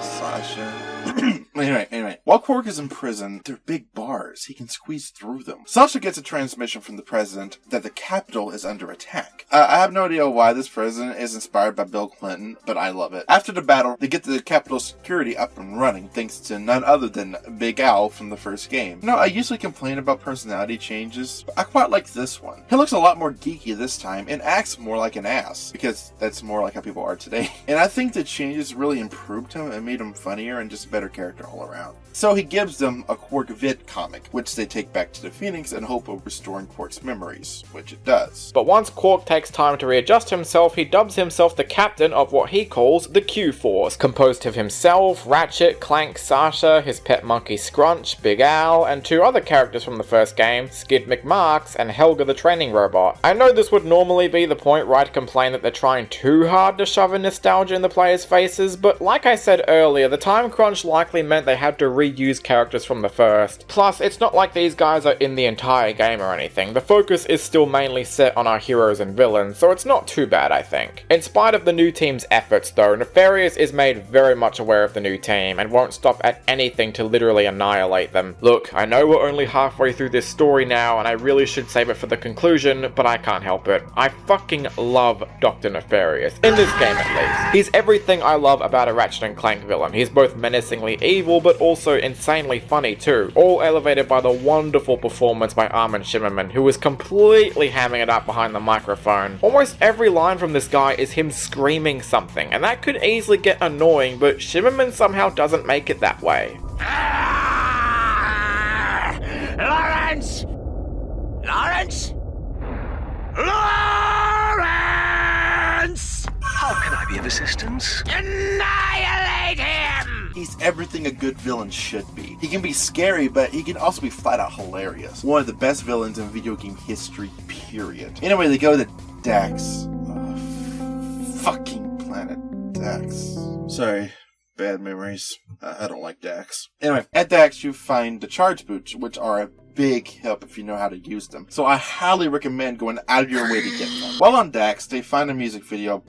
Sasha. Anyway, while Quark is in prison, they're big bars. He can squeeze through them. Sasha gets a transmission from the president that the capital is under attack. I have no idea why this president is inspired by Bill Clinton, but I love it. After the battle, they get the capital security up and running, thanks to none other than Big Al from the first game. You know, I usually complain about personality changes, but I quite like this one. He looks a lot more geeky this time and acts more like an ass, because that's more like how people are today. And I think the changes really improved him and made him funnier and just a better character all around. So he gives them a Quark Vid comic, which they take back to the Phoenix in hope of restoring Quark's memories, which it does. But once Quark takes time to readjust himself, he dubs himself the captain of what he calls the Q-Force, composed of himself, Ratchet, Clank, Sasha, his pet monkey Scrunch, Big Al, and two other characters from the first game, Skid McMarks and Helga the training robot. I know this would normally be the point where I'd complain that they're trying too hard to shove in nostalgia in the players' faces, but like I said earlier, the time crunch likely meant they had to reuse characters from the first. Plus, it's not like these guys are in the entire game or anything. The focus is still mainly set on our heroes and villains, so it's not too bad, I think. In spite of the new team's efforts though, Nefarious is made very much aware of the new team and won't stop at anything to literally annihilate them. Look, I know we're only halfway through this story now and I really should save it for the conclusion, but I can't help it. I fucking love Dr. Nefarious, in this game at least. He's everything I love about a Ratchet & Clank villain. He's both menacingly evil, but also insanely funny too, all elevated by the wonderful performance by Armin Shimmerman, who is completely hamming it up behind the microphone. Almost every line from this guy is him screaming something, and that could easily get annoying, but Shimmerman somehow doesn't make it that way. Lawrence! Lawrence! Lawrence! How can I be of assistance? Annihilate him! He's everything a good villain should be. He can be scary, but he can also be flat out hilarious. One of the best villains in video game history, period. Anyway, they go to Dax. Fucking planet Dax. Sorry. Bad memories. I don't like Dax. Anyway, at Dax you find the charge boots, which are a big help if you know how to use them. So I highly recommend going out of your way to get them. While on Dax, they find a music video of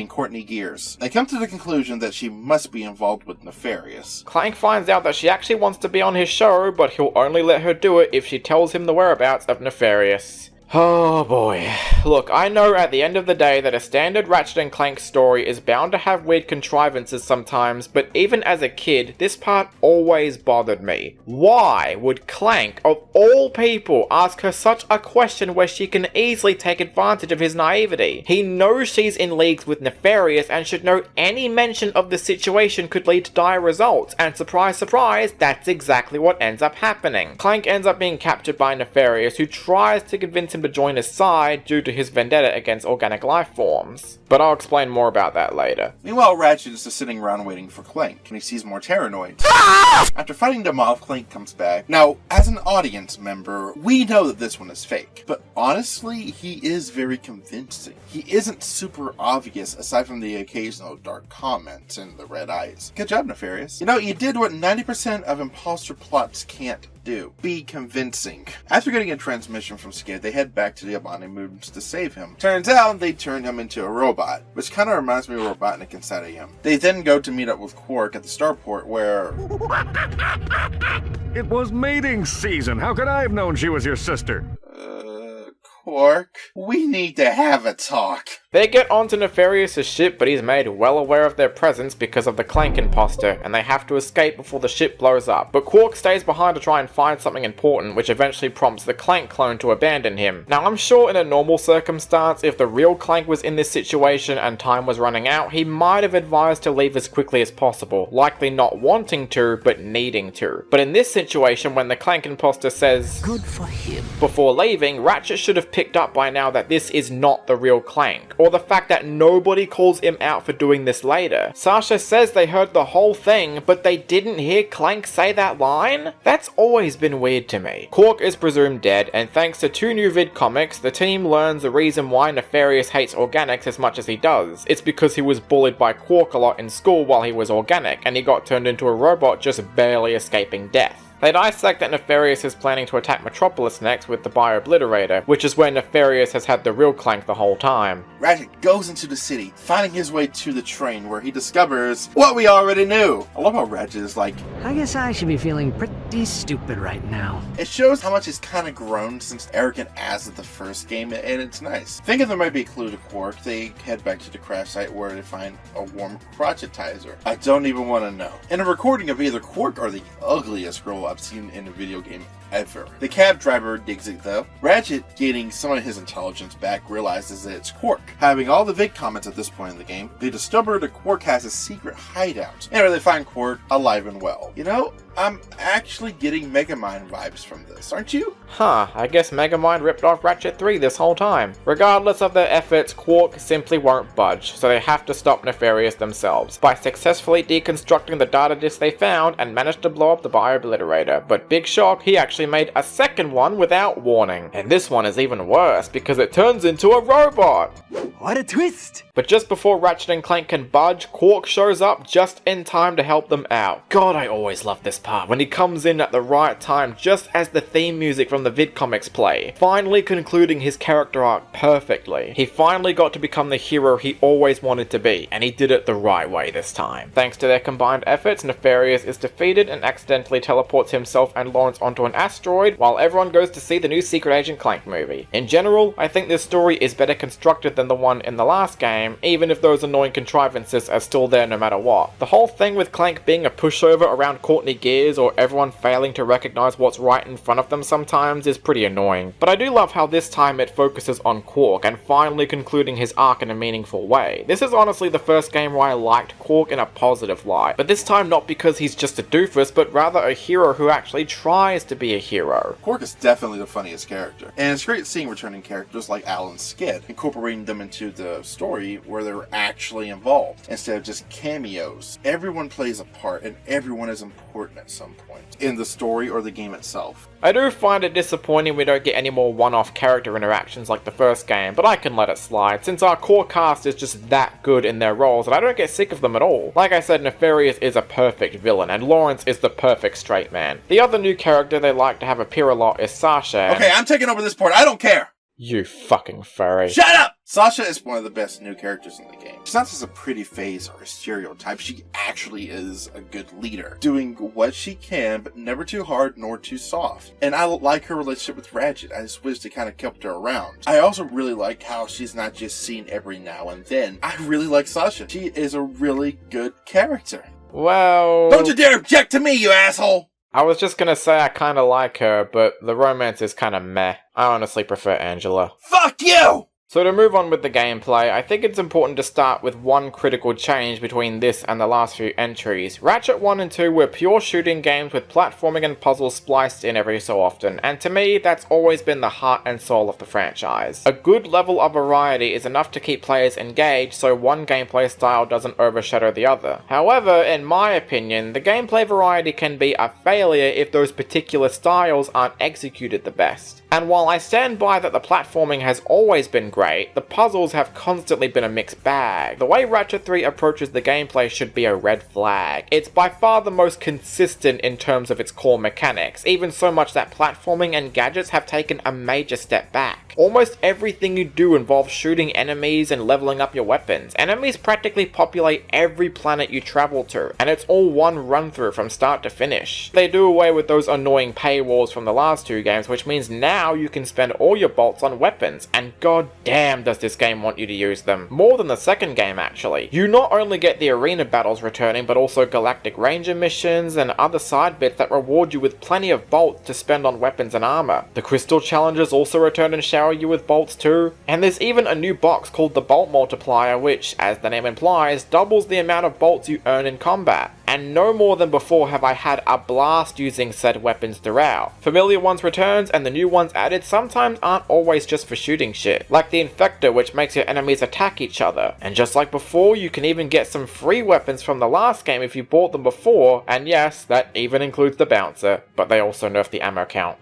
Courtney Gears. They come to the conclusion that she must be involved with Nefarious. Clank finds out that she actually wants to be on his show, but he'll only let her do it if she tells him the whereabouts of Nefarious. Oh boy. Look, I know at the end of the day that a standard Ratchet & Clank story is bound to have weird contrivances sometimes, but even as a kid, this part always bothered me. Why would Clank, of all people, ask her such a question where she can easily take advantage of his naivety? He knows she's in leagues with Nefarious and should know any mention of the situation could lead to dire results, and surprise surprise, that's exactly what ends up happening. Clank ends up being captured by Nefarious, who tries to convince him to join his side due to his vendetta against organic life forms. But I'll explain more about that later. Meanwhile, Ratchet is just sitting around waiting for Clank, and he sees more Tyrannoids. After fighting them off, Clank comes back. Now, as an audience member, we know that this one is fake, but honestly, he is very convincing. He isn't super obvious, aside from the occasional dark comments and the red eyes. Good job, Nefarious. You know, you did what 90% of imposter plots can't do. Be convincing. After getting a transmission from Skid, they head back to the abandoned moons to save him. Turns out, they turned him into a robot, which kind of reminds me of Robotnik inside of him. They then go to meet up with Quark at the starport where... It was mating season. How could I have known she was your sister? Quark, we need to have a talk. They get onto Nefarious' ship, but he's made well aware of their presence because of the Clank imposter, and they have to escape before the ship blows up. But Quark stays behind to try and find something important, which eventually prompts the Clank clone to abandon him. Now, I'm sure in a normal circumstance, if the real Clank was in this situation and time was running out, he might have advised to leave as quickly as possible, likely not wanting to, but needing to. But in this situation, when the Clank imposter says, Good for him. before leaving, Ratchet should have picked up by now that this is not the real Clank, or the fact that nobody calls him out for doing this later. Sasha says they heard the whole thing, but they didn't hear Clank say that line? That's always been weird to me. Quark is presumed dead, and thanks to 2 new vid comics, the team learns the reason why Nefarious hates organics as much as he does. It's because he was bullied by Quark a lot in school while he was organic, and he got turned into a robot just barely escaping death. They dissect that Nefarious is planning to attack Metropolis next with the Bio-Obliterator, which is where Nefarious has had the real Clank the whole time. Ratchet goes into the city, finding his way to the train where he discovers what we already knew. I love how Ratchet is like, I guess I should be feeling pretty stupid right now. it shows how much he's kind of grown since arrogant as of the first game, and it's nice. Thinking there might be a clue to Quark, they head back to the crash site where they find a warm crotchetizer. I don't even want to know. In a recording of either Quark or the ugliest girl I've seen in a video game ever. The cab driver digs it though. Ratchet, gaining some of his intelligence back, realizes that it's Quark. Having all the vid comments at this point in the game, they discover that Quark has a secret hideout. And they find Quark alive and well. You know, I'm actually getting Megamind vibes from this, aren't you? Huh, I guess Megamind ripped off Ratchet 3 this whole time. Regardless of their efforts, Quark simply won't budge, so they have to stop Nefarious themselves, by successfully deconstructing the data disk they found and managed to blow up the Bio-Obliterator. But big shock, he actually made a second one without warning. And this one is even worse, because it turns into a robot! What a twist! But just before Ratchet and Clank can budge, Quark shows up just in time to help them out. God, I always love this part, when he comes in at the right time just as the theme music from the vid comics play, finally concluding his character arc perfectly. He finally got to become the hero he always wanted to be, and he did it the right way this time. Thanks to their combined efforts, Nefarious is defeated and accidentally teleports himself and Lawrence onto an asteroid, while everyone goes to see the new Secret Agent Clank movie. In general, I think this story is better constructed than the one in the last game, even if those annoying contrivances are still there no matter what. The whole thing with Clank being a pushover around Courtney Gears, or everyone failing to recognize what's right in front of them sometimes, is pretty annoying. But I do love how this time it focuses on Quark and finally concluding his arc in a meaningful way. This is honestly the first game where I liked Quark in a positive light, but this time not because he's just a doofus, but rather a hero who actually tries to be a hero. Quark is definitely the funniest character, and it's great seeing returning characters like Al and Skid, incorporating them into the story where they're actually involved, instead of just cameos. Everyone plays a part, and everyone is important at some point, in the story or the game itself. I do find it disappointing we don't get any more one-off character interactions like the first game, but I can let it slide, since our core cast is just that good in their roles and I don't get sick of them at all. Like I said, Nefarious is a perfect villain, and Lawrence is the perfect straight man. The other new character they like to have appear a lot is Sasha. Okay, I'm taking over this part, I don't care! You fucking furry. Shut up! Sasha is one of the best new characters in the game. She's not just a pretty face or a stereotype, she actually is a good leader, doing what she can, but never too hard nor too soft. And I like her relationship with Ratchet. I just wish they kind of kept her around. I also really like how she's not just seen every now and then. I really like Sasha. She is a really good character. Well... Don't you dare object to me, you asshole! I was just gonna say I kinda like her, but the romance is kinda meh. I honestly prefer Angela. Fuck you! So to move on with the gameplay, I think it's important to start with one critical change between this and the last few entries. Ratchet 1 and 2 were pure shooting games with platforming and puzzles spliced in every so often, and to me, that's always been the heart and soul of the franchise. A good level of variety is enough to keep players engaged so one gameplay style doesn't overshadow the other. However, in my opinion, the gameplay variety can be a failure if those particular styles aren't executed the best. And while I stand by that the platforming has always been great, great, the puzzles have constantly been a mixed bag. The way Ratchet 3 approaches the gameplay should be a red flag. It's by far the most consistent in terms of its core mechanics, even so much that platforming and gadgets have taken a major step back. Almost everything you do involves shooting enemies and leveling up your weapons. Enemies practically populate every planet you travel to, and it's all one run through from start to finish. They do away with those annoying paywalls from the last two games, which means now you can spend all your bolts on weapons, and god damn does this game want you to use them. More than the second game actually. You not only get the arena battles returning, but also Galactic Ranger missions and other side bits that reward you with plenty of bolts to spend on weapons and armor. The crystal challenges also return and shower you with bolts too, and there's even a new box called the Bolt Multiplier which, as the name implies, doubles the amount of bolts you earn in combat. And no more than before have I had a blast using said weapons throughout. Familiar ones returns and the new ones added sometimes aren't always just for shooting shit, like the Infector which makes your enemies attack each other. And just like before, you can even get some free weapons from the last game if you bought them before, and yes, that even includes the Bouncer, but they also nerfed the ammo count.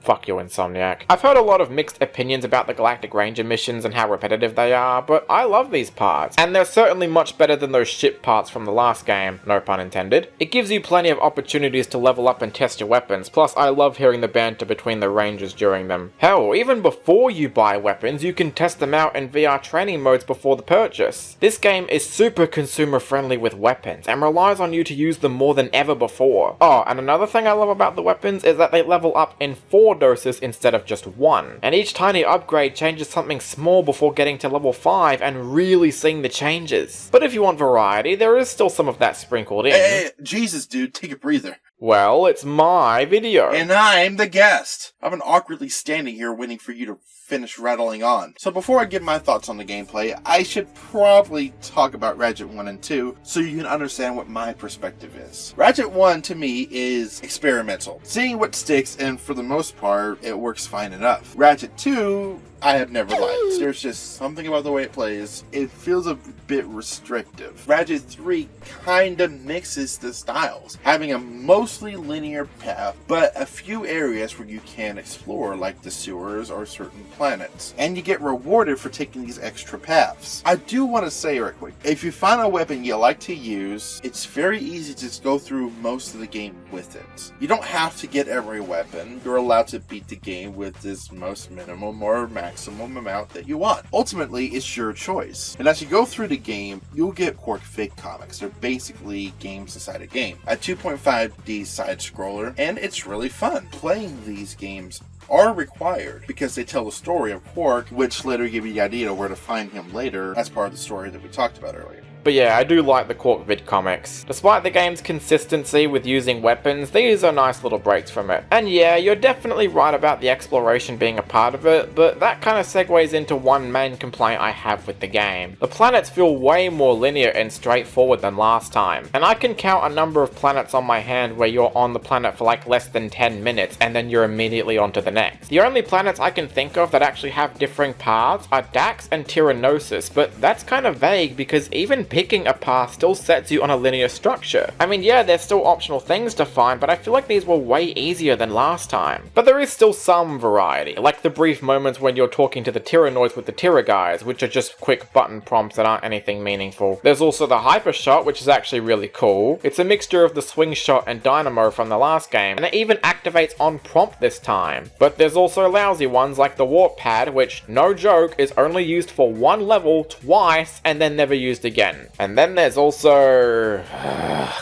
Fuck you, Insomniac. I've heard a lot of mixed opinions about the Galactic Ranger missions and how repetitive they are, but I love these parts, and they're certainly much better than those shit parts from the last game, no pun intended. It gives you plenty of opportunities to level up and test your weapons, plus I love hearing the banter between the Rangers during them. Hell, even before you buy weapons, you can test them out in VR training modes before the purchase. This game is super consumer friendly with weapons, and relies on you to use them more than ever before. Oh, and another thing I love about the weapons is that they level up in 4 doses instead of just 1. And each tiny upgrade changes something small before getting to level 5 and really seeing the changes. But if you want variety, there is still some of that sprinkled in. Hey, Jesus, dude, take a breather. Well, it's my video. And I'm the guest. I've been awkwardly standing here waiting for you to finish rattling on. So before I give my thoughts on the gameplay, I should probably talk about Ratchet 1 and 2 so you can understand what my perspective is. Ratchet 1 to me is experimental, seeing what sticks, and for the most part, it works fine enough. Ratchet 2, I have never liked. There's just something about the way it plays. It feels a bit restrictive. Ratchet 3 kind of mixes the styles, having a mostly linear path, but a few areas where you can explore, like the sewers or certain planets. And you get rewarded for taking these extra paths. I do want to say real quick, if you find a weapon you like to use, it's very easy to just go through most of the game with it. You don't have to get every weapon. You're allowed to beat the game with this most minimum or maximum amount that you want. Ultimately, it's your choice. And as you go through the game, you'll get Quark fake comics. They're basically games inside a game. A 2.5D side scroller, and it's really fun. Playing these games are required because they tell the story of Quark, which later give you the idea of where to find him later as part of the story that we talked about earlier. But yeah, I do like the Quark vid comics. Despite the game's consistency with using weapons, these are nice little breaks from it. And yeah, you're definitely right about the exploration being a part of it, but that kind of segues into one main complaint I have with the game. The planets feel way more linear and straightforward than last time, and I can count a number of planets on my hand where you're on the planet for like less than 10 minutes and then you're immediately onto the next. The only planets I can think of that actually have differing paths are Dax and Tyrannosis, but that's kind of vague because even picking a path still sets you on a linear structure. I mean, yeah, there's still optional things to find, but I feel like these were way easier than last time. But there is still some variety, like the brief moments when you're talking to the Tyrannoids with the Tyra guys, which are just quick button prompts that aren't anything meaningful. There's also the Hyper Shot, which is actually really cool. It's a mixture of the Swing Shot and Dynamo from the last game, and it even activates on prompt this time. But there's also lousy ones like the Warp Pad, which, no joke, is only used for one level twice and then never used again. And then there's also...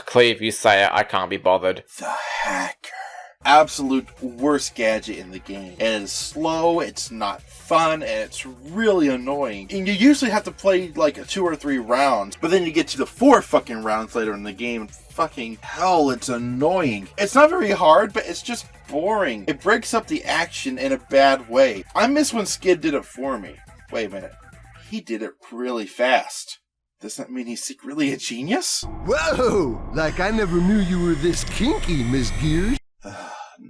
Cleve, you say it, I can't be bothered. The Hacker. Absolute worst gadget in the game. It is slow, it's not fun, and it's really annoying. And you usually have to play like 2 or 3 rounds, but then you get to the 4 fucking rounds later in the game, and fucking hell, it's annoying. It's not very hard, but it's just boring. It breaks up the action in a bad way. I miss when Skid did it for me. Wait a minute. He did it really fast. Does that mean he's secretly a genius? Whoa! Like I never knew you were this kinky, Miss Gears.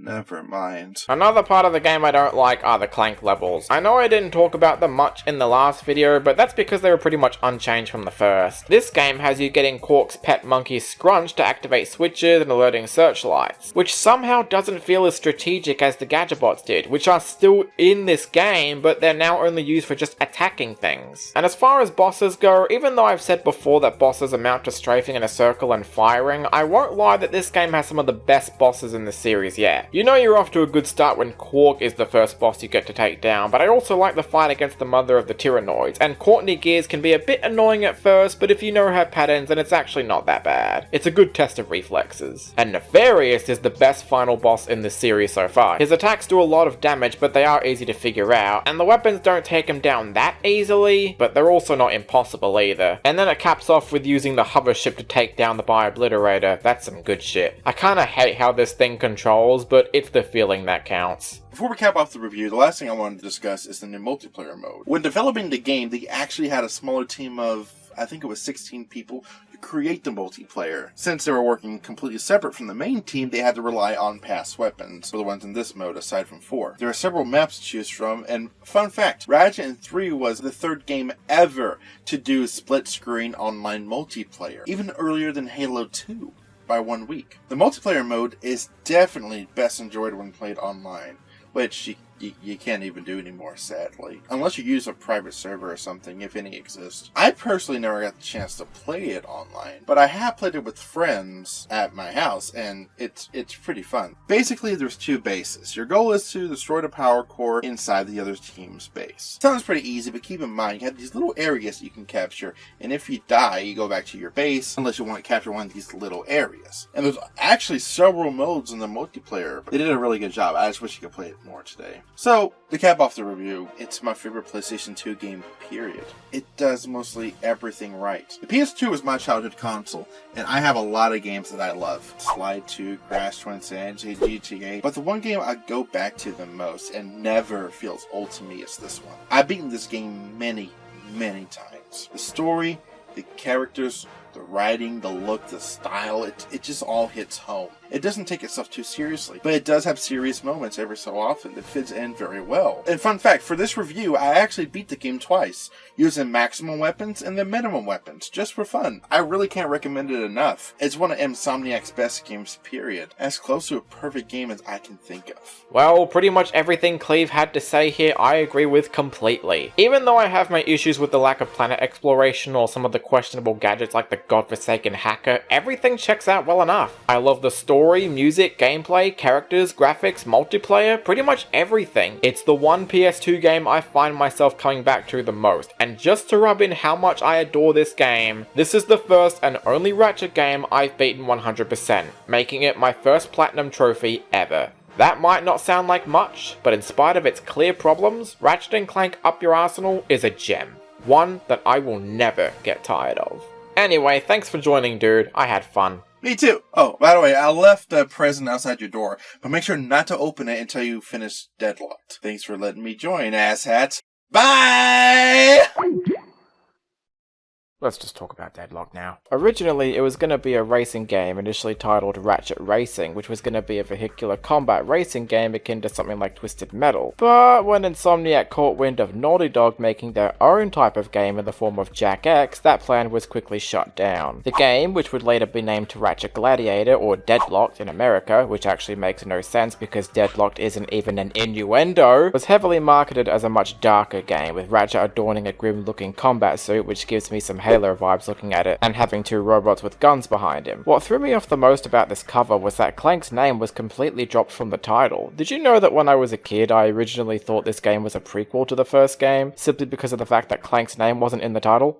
Never mind. Another part of the game I don't like are the Clank levels. I know I didn't talk about them much in the last video, but that's because they were pretty much unchanged from the first. This game has you getting Quark's pet monkey Scrunch to activate switches and alerting searchlights, which somehow doesn't feel as strategic as the Gadgetbots did, which are still in this game, but they're now only used for just attacking things. And as far as bosses go, even though I've said before that bosses amount to strafing in a circle and firing, I won't lie that this game has some of the best bosses in the series yet. You know you're off to a good start when Quark is the first boss you get to take down, but I also like the fight against the mother of the Tyrannoids, and Courtney Gears can be a bit annoying at first, but if you know her patterns, then it's actually not that bad. It's a good test of reflexes. And Nefarious is the best final boss in this series so far. His attacks do a lot of damage, but they are easy to figure out, and the weapons don't take him down that easily, but they're also not impossible either. And then it caps off with using the hover ship to take down the Bi-Obliterator. That's some good shit. I kinda hate how this thing controls, but it's the feeling that counts. Before we cap off the review, the last thing I wanted to discuss is the new multiplayer mode. When developing the game, they actually had a smaller team of, I think it was 16 people, to create the multiplayer. Since they were working completely separate from the main team, they had to rely on past weapons, for the ones in this mode, aside from 4. There are several maps to choose from, and fun fact, Ratchet 3 was the third game ever to do split-screen online multiplayer, even earlier than Halo 2. By 1 week. The multiplayer mode is definitely best enjoyed when played online, which you can't even do anymore, sadly. Unless you use a private server or something, if any exist. I personally never got the chance to play it online, but I have played it with friends at my house, and it's pretty fun. Basically, there's 2 bases. Your goal is to destroy the power core inside the other team's base. Sounds pretty easy, but keep in mind, you have these little areas you can capture, and if you die, you go back to your base, unless you want to capture one of these little areas. And there's actually several modes in the multiplayer. They did a really good job. I just wish you could play it more today. So, to cap off the review, it's my favorite PlayStation 2 game, period. It does mostly everything right. The PS2 was my childhood console, and I have a lot of games that I love. Slide 2, Crash 20, GTA, but the one game I go back to the most and never feels old to me is this one. I've beaten this game many, many times. The story, the characters, the writing, the look, the style, it just all hits home. It doesn't take itself too seriously, but it does have serious moments every so often that fits in very well. And fun fact, for this review, I actually beat the game twice, using maximum weapons and then minimum weapons, just for fun. I really can't recommend it enough. It's one of Insomniac's best games, period. As close to a perfect game as I can think of. Well, pretty much everything Cleve had to say here I agree with completely. Even though I have my issues with the lack of planet exploration or some of the questionable gadgets like the godforsaken hacker, everything checks out well enough. I love the story, music, gameplay, characters, graphics, multiplayer, pretty much everything. It's the one PS2 game I find myself coming back to the most, and just to rub in how much I adore this game, this is the first and only Ratchet game I've beaten 100%, making it my first platinum trophy ever. That might not sound like much, but in spite of its clear problems, Ratchet & Clank Up Your Arsenal is a gem. One that I will never get tired of. Anyway, thanks for joining, dude. I had fun. Me too. Oh, by the way, I left a present outside your door, but make sure not to open it until you finish Deadlocked. Thanks for letting me join, asshats. Bye! Let's just talk about Deadlocked now. Originally, it was going to be a racing game initially titled Ratchet Racing, which was going to be a vehicular combat racing game akin to something like Twisted Metal. But when Insomniac caught wind of Naughty Dog making their own type of game in the form of Jack X, that plan was quickly shut down. The game, which would later be named to Ratchet Gladiator or Deadlocked in America, which actually makes no sense because Deadlocked isn't even an innuendo, was heavily marketed as a much darker game, with Ratchet adorning a grim-looking combat suit, which gives me some Halo vibes looking at it, and having 2 robots with guns behind him. What threw me off the most about this cover was that Clank's name was completely dropped from the title. Did you know that when I was a kid I originally thought this game was a prequel to the first game, simply because of the fact that Clank's name wasn't in the title?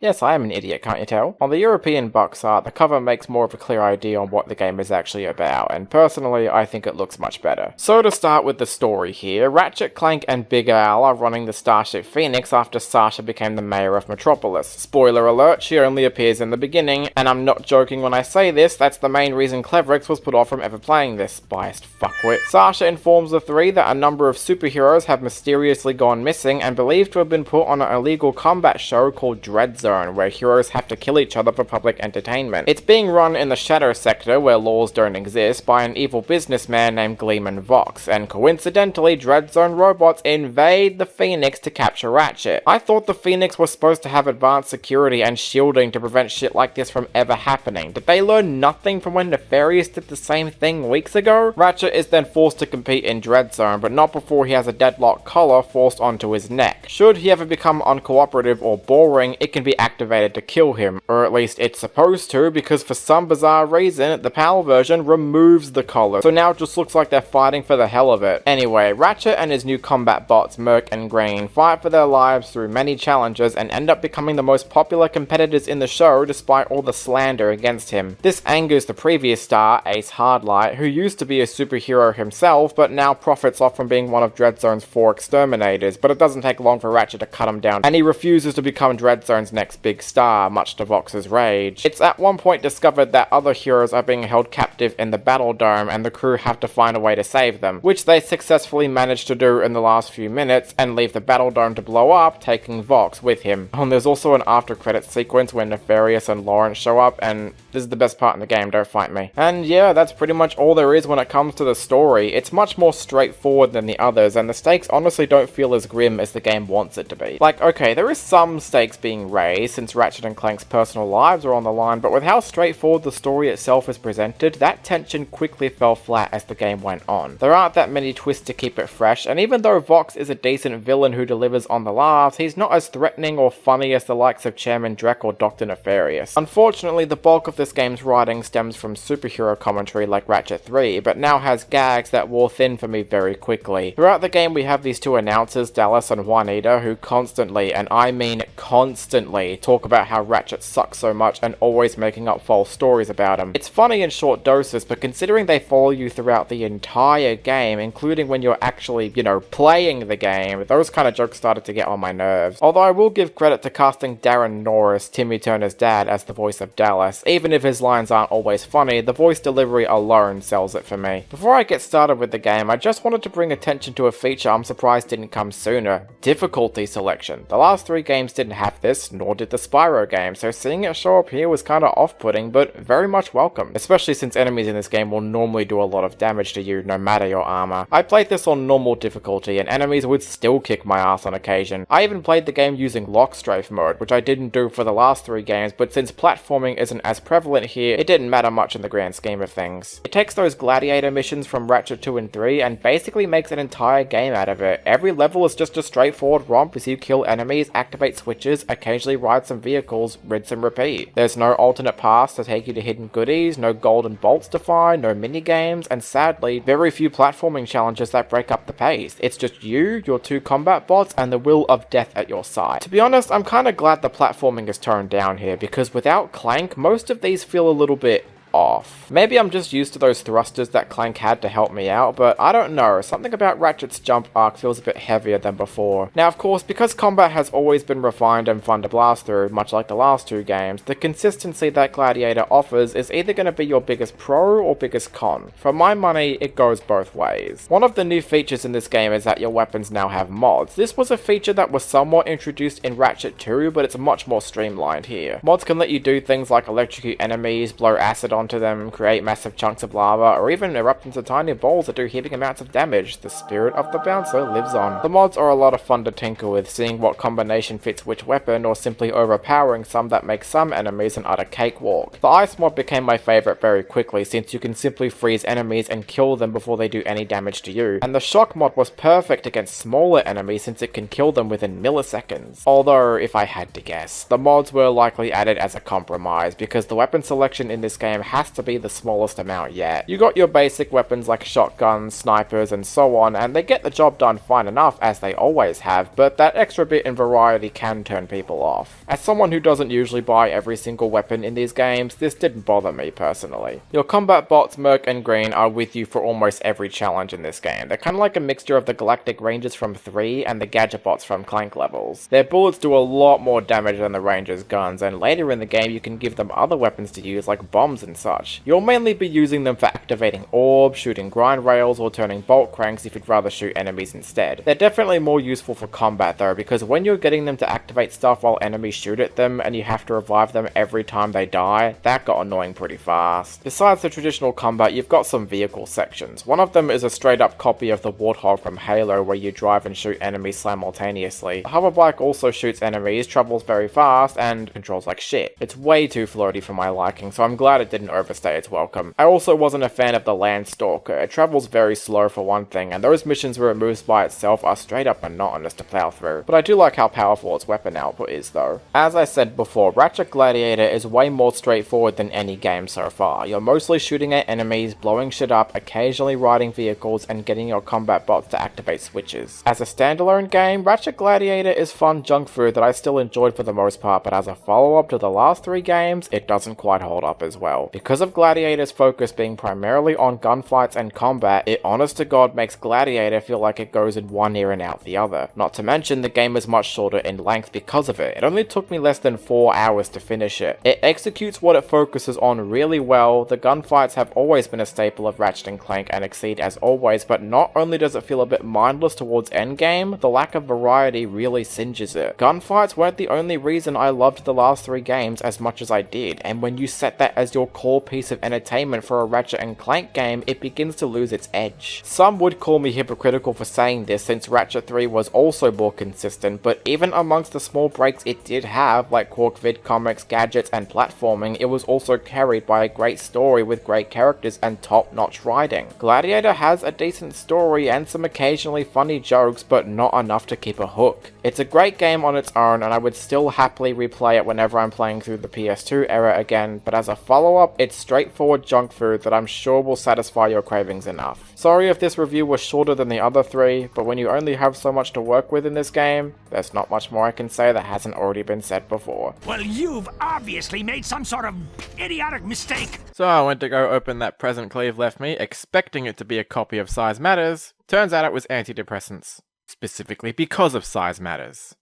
Yes, I am an idiot, can't you tell? On the European box art, the cover makes more of a clear idea on what the game is actually about, and personally, I think it looks much better. So to start with the story here, Ratchet, Clank, and Big Al are running the Starship Phoenix after Sasha became the mayor of Metropolis. Spoiler alert, she only appears in the beginning, and I'm not joking when I say this, that's the main reason Cleverix was put off from ever playing this biased fuckwit. Sasha informs the 3 that a number of superheroes have mysteriously gone missing and believed to have been put on an illegal combat show called Dread Zone Zone, where heroes have to kill each other for public entertainment. It's being run in the Shadow Sector, where laws don't exist, by an evil businessman named Gleeman Vox, and coincidentally, Dread Zone robots invade the Phoenix to capture Ratchet. I thought the Phoenix was supposed to have advanced security and shielding to prevent shit like this from ever happening. Did they learn nothing from when Nefarious did the same thing weeks ago? Ratchet is then forced to compete in Dread Zone, but not before he has a Deadlocked collar forced onto his neck. Should he ever become uncooperative or boring, it can be activated to kill him, or at least it's supposed to, because for some bizarre reason, the PAL version removes the collar, so now it just looks like they're fighting for the hell of it. Anyway, Ratchet and his new combat bots, Merc and Green, fight for their lives through many challenges and end up becoming the most popular competitors in the show despite all the slander against him. This angers the previous star, Ace Hardlight, who used to be a superhero himself, but now profits off from being one of Dread Zone's 4 exterminators, but it doesn't take long for Ratchet to cut him down, and he refuses to become Dread Zone's next big star, much to Vox's rage. It's at one point discovered that other heroes are being held captive in the Battle Dome, and the crew have to find a way to save them, which they successfully managed to do in the last few minutes, and leave the Battle Dome to blow up, taking Vox with him. And there's also an after-credits sequence where Nefarious and Lawrence show up, and this is the best part in the game, don't fight me. And yeah, that's pretty much all there is when it comes to the story. It's much more straightforward than the others, and the stakes honestly don't feel as grim as the game wants it to be. Like, okay, there is some stakes being raised, since Ratchet and Clank's personal lives are on the line, but with how straightforward the story itself is presented, that tension quickly fell flat as the game went on. There aren't that many twists to keep it fresh, and even though Vox is a decent villain who delivers on the laughs, he's not as threatening or funny as the likes of Chairman Drek or Dr. Nefarious. Unfortunately, the bulk of this game's writing stems from superhero commentary like Ratchet 3, but now has gags that wore thin for me very quickly. Throughout the game, we have these two announcers, Dallas and Juanita, who constantly, and I mean constantly, talk about how Ratchet sucks so much and always making up false stories about him. It's funny in short doses, but considering they follow you throughout the entire game, including when you're actually, playing the game, those kind of jokes started to get on my nerves. Although I will give credit to casting Darren Norris, Timmy Turner's dad, as the voice of Dallas. Even if his lines aren't always funny, the voice delivery alone sells it for me. Before I get started with the game, I just wanted to bring attention to a feature I'm surprised didn't come sooner: difficulty selection. The last 3 games didn't have this, nor did the Spyro game, so seeing it show up here was kinda off-putting, but very much welcome, especially since enemies in this game will normally do a lot of damage to you no matter your armor. I played this on normal difficulty, and enemies would still kick my ass on occasion. I even played the game using lock strafe mode, which I didn't do for the last 3 games, but since platforming isn't as prevalent here, it didn't matter much in the grand scheme of things. It takes those gladiator missions from Ratchet 2 and 3 and basically makes an entire game out of it. Every level is just a straightforward romp as you kill enemies, activate switches, occasionally ride some vehicles, rinse and repeat. There's no alternate paths to take you to hidden goodies, no golden bolts to find, no minigames, and sadly, very few platforming challenges that break up the pace. It's just you, your 2 combat bots, and the will of death at your side. To be honest, I'm kinda glad the platforming is toned down here, because without Clank, most of these feel a little bit off. Maybe I'm just used to those thrusters that Clank had to help me out, but I don't know, something about Ratchet's jump arc feels a bit heavier than before. Now of course, because combat has always been refined and fun to blast through, much like the last 2 games, the consistency that Gladiator offers is either going to be your biggest pro or biggest con. For my money, it goes both ways. One of the new features in this game is that your weapons now have mods. This was a feature that was somewhat introduced in Ratchet 2, but it's much more streamlined here. Mods can let you do things like electrocute enemies, blow acid onto them, create massive chunks of lava, or even erupt into tiny balls that do heaping amounts of damage. The spirit of the bouncer lives on. The mods are a lot of fun to tinker with, seeing what combination fits which weapon, or simply overpowering some that make some enemies an utter cakewalk. The ice mod became my favourite very quickly, since you can simply freeze enemies and kill them before they do any damage to you. And the shock mod was perfect against smaller enemies, since it can kill them within milliseconds. Although, if I had to guess, the mods were likely added as a compromise, because the weapon selection in this game has to be the smallest amount yet. You got your basic weapons like shotguns, snipers, and so on, and they get the job done fine enough, as they always have, but that extra bit in variety can turn people off. As someone who doesn't usually buy every single weapon in these games, this didn't bother me personally. Your combat bots, Merc and Green, are with you for almost every challenge in this game. They're kinda like a mixture of the Galactic Rangers from 3 and the Gadget bots from Clank levels. Their bullets do a lot more damage than the Rangers' guns, and later in the game you can give them other weapons to use like bombs and such. You'll mainly be using them for activating orbs, shooting grind rails, or turning bolt cranks if you'd rather shoot enemies instead. They're definitely more useful for combat though, because when you're getting them to activate stuff while enemies shoot at them and you have to revive them every time they die, that got annoying pretty fast. Besides the traditional combat, you've got some vehicle sections. One of them is a straight up copy of the Warthog from Halo where you drive and shoot enemies simultaneously. The hoverbike also shoots enemies, travels very fast, and controls like shit. It's way too floaty for my liking, so I'm glad it didn't overstay its welcome. I also wasn't a fan of the Landstalker. It travels very slow for one thing, and those missions where it moves by itself are straight up monotonous to plow through. But I do like how powerful its weapon output is though. As I said before, Ratchet Gladiator is way more straightforward than any game so far. You're mostly shooting at enemies, blowing shit up, occasionally riding vehicles, and getting your combat bots to activate switches. As a standalone game, Ratchet Gladiator is fun junk food that I still enjoyed for the most part, but as a follow-up to the last 3 games, it doesn't quite hold up as well. Because of Gladiator's focus being primarily on gunfights and combat, it honest to god makes Gladiator feel like it goes in one ear and out the other. Not to mention, the game is much shorter in length because of it. It only took me less than 4 hours to finish it. It executes what it focuses on really well. The gunfights have always been a staple of Ratchet & Clank and exceed as always, but not only does it feel a bit mindless towards endgame, the lack of variety really singes it. Gunfights weren't the only reason I loved the last 3 games as much as I did, and when you set that as your core piece of entertainment for a Ratchet & Clank game, it begins to lose its edge. Some would call me hypocritical for saying this since Ratchet 3 was also more consistent, but even amongst the small breaks it did have, like Quark Vid comics, gadgets, and platforming, it was also carried by a great story with great characters and top-notch writing. Gladiator has a decent story and some occasionally funny jokes, but not enough to keep a hook. It's a great game on its own, and I would still happily replay it whenever I'm playing through the PS2 era again, but as a follow-up, it's straightforward junk food that I'm sure will satisfy your cravings enough. Sorry if this review was shorter than the other 3, but when you only have so much to work with in this game, there's not much more I can say that hasn't already been said before. Well, you've obviously made some sort of idiotic mistake. So I went to go open that present Cleve left me, expecting it to be a copy of Size Matters. Turns out it was antidepressants. Specifically because of Size Matters.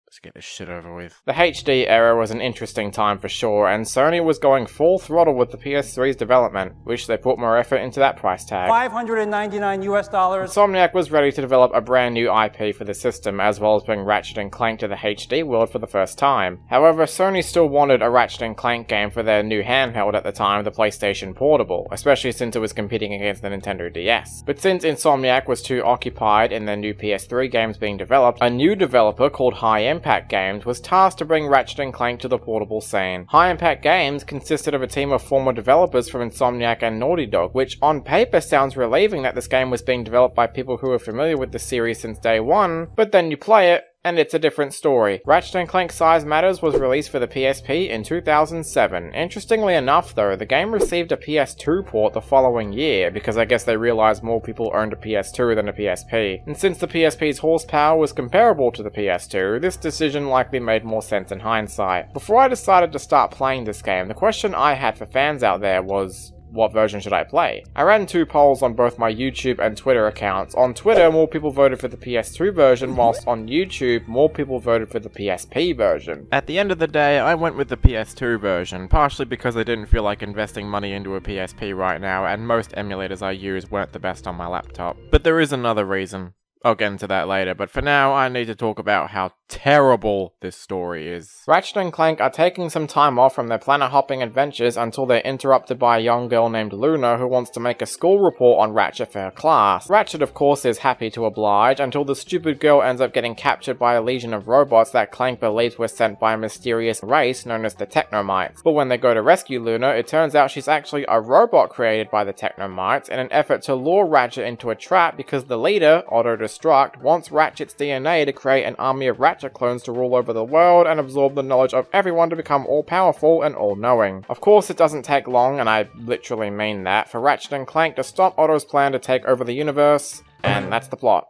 Let's get this shit over with. The HD era was an interesting time for sure, and Sony was going full throttle with the PS3's development. Wish they put more effort into that price tag. $599 US. Insomniac was ready to develop a brand new IP for the system, as well as bring Ratchet & Clank to the HD world for the first time. However, Sony still wanted a Ratchet & Clank game for their new handheld at the time, the PlayStation Portable, especially since it was competing against the Nintendo DS. But since Insomniac was too occupied in their new PS3 games being developed, a new developer called High Impact Games was tasked to bring Ratchet & Clank to the portable scene. High Impact Games consisted of a team of former developers from Insomniac and Naughty Dog, which on paper sounds relieving that this game was being developed by people who are familiar with the series since day one, but then you play it, and it's a different story. Ratchet & Clank Size Matters was released for the PSP in 2007. Interestingly enough though, the game received a PS2 port the following year, because I guess they realized more people owned a PS2 than a PSP. And since the PSP's horsepower was comparable to the PS2, this decision likely made more sense in hindsight. Before I decided to start playing this game, the question I had for fans out there was, what version should I play? I ran 2 polls on both my YouTube and Twitter accounts. On Twitter, more people voted for the PS2 version, whilst on YouTube, more people voted for the PSP version. At the end of the day, I went with the PS2 version, partially because I didn't feel like investing money into a PSP right now, and most emulators I use weren't the best on my laptop. But there is another reason. I'll get into that later, but for now, I need to talk about how terrible this story is. Ratchet & Clank are taking some time off from their planet-hopping adventures until they're interrupted by a young girl named Luna who wants to make a school report on Ratchet for her class. Ratchet, of course, is happy to oblige until the stupid girl ends up getting captured by a legion of robots that Clank believes were sent by a mysterious race known as the Technomites. But when they go to rescue Luna, it turns out she's actually a robot created by the Technomites in an effort to lure Ratchet into a trap because the leader, Autodestruct, wants Ratchet's DNA to create an army of Ratchet clones to rule over the world and absorb the knowledge of everyone to become all-powerful and all-knowing. Of course, it doesn't take long, and I literally mean that, for Ratchet & Clank to stop Otto's plan to take over the universe, and that's the plot.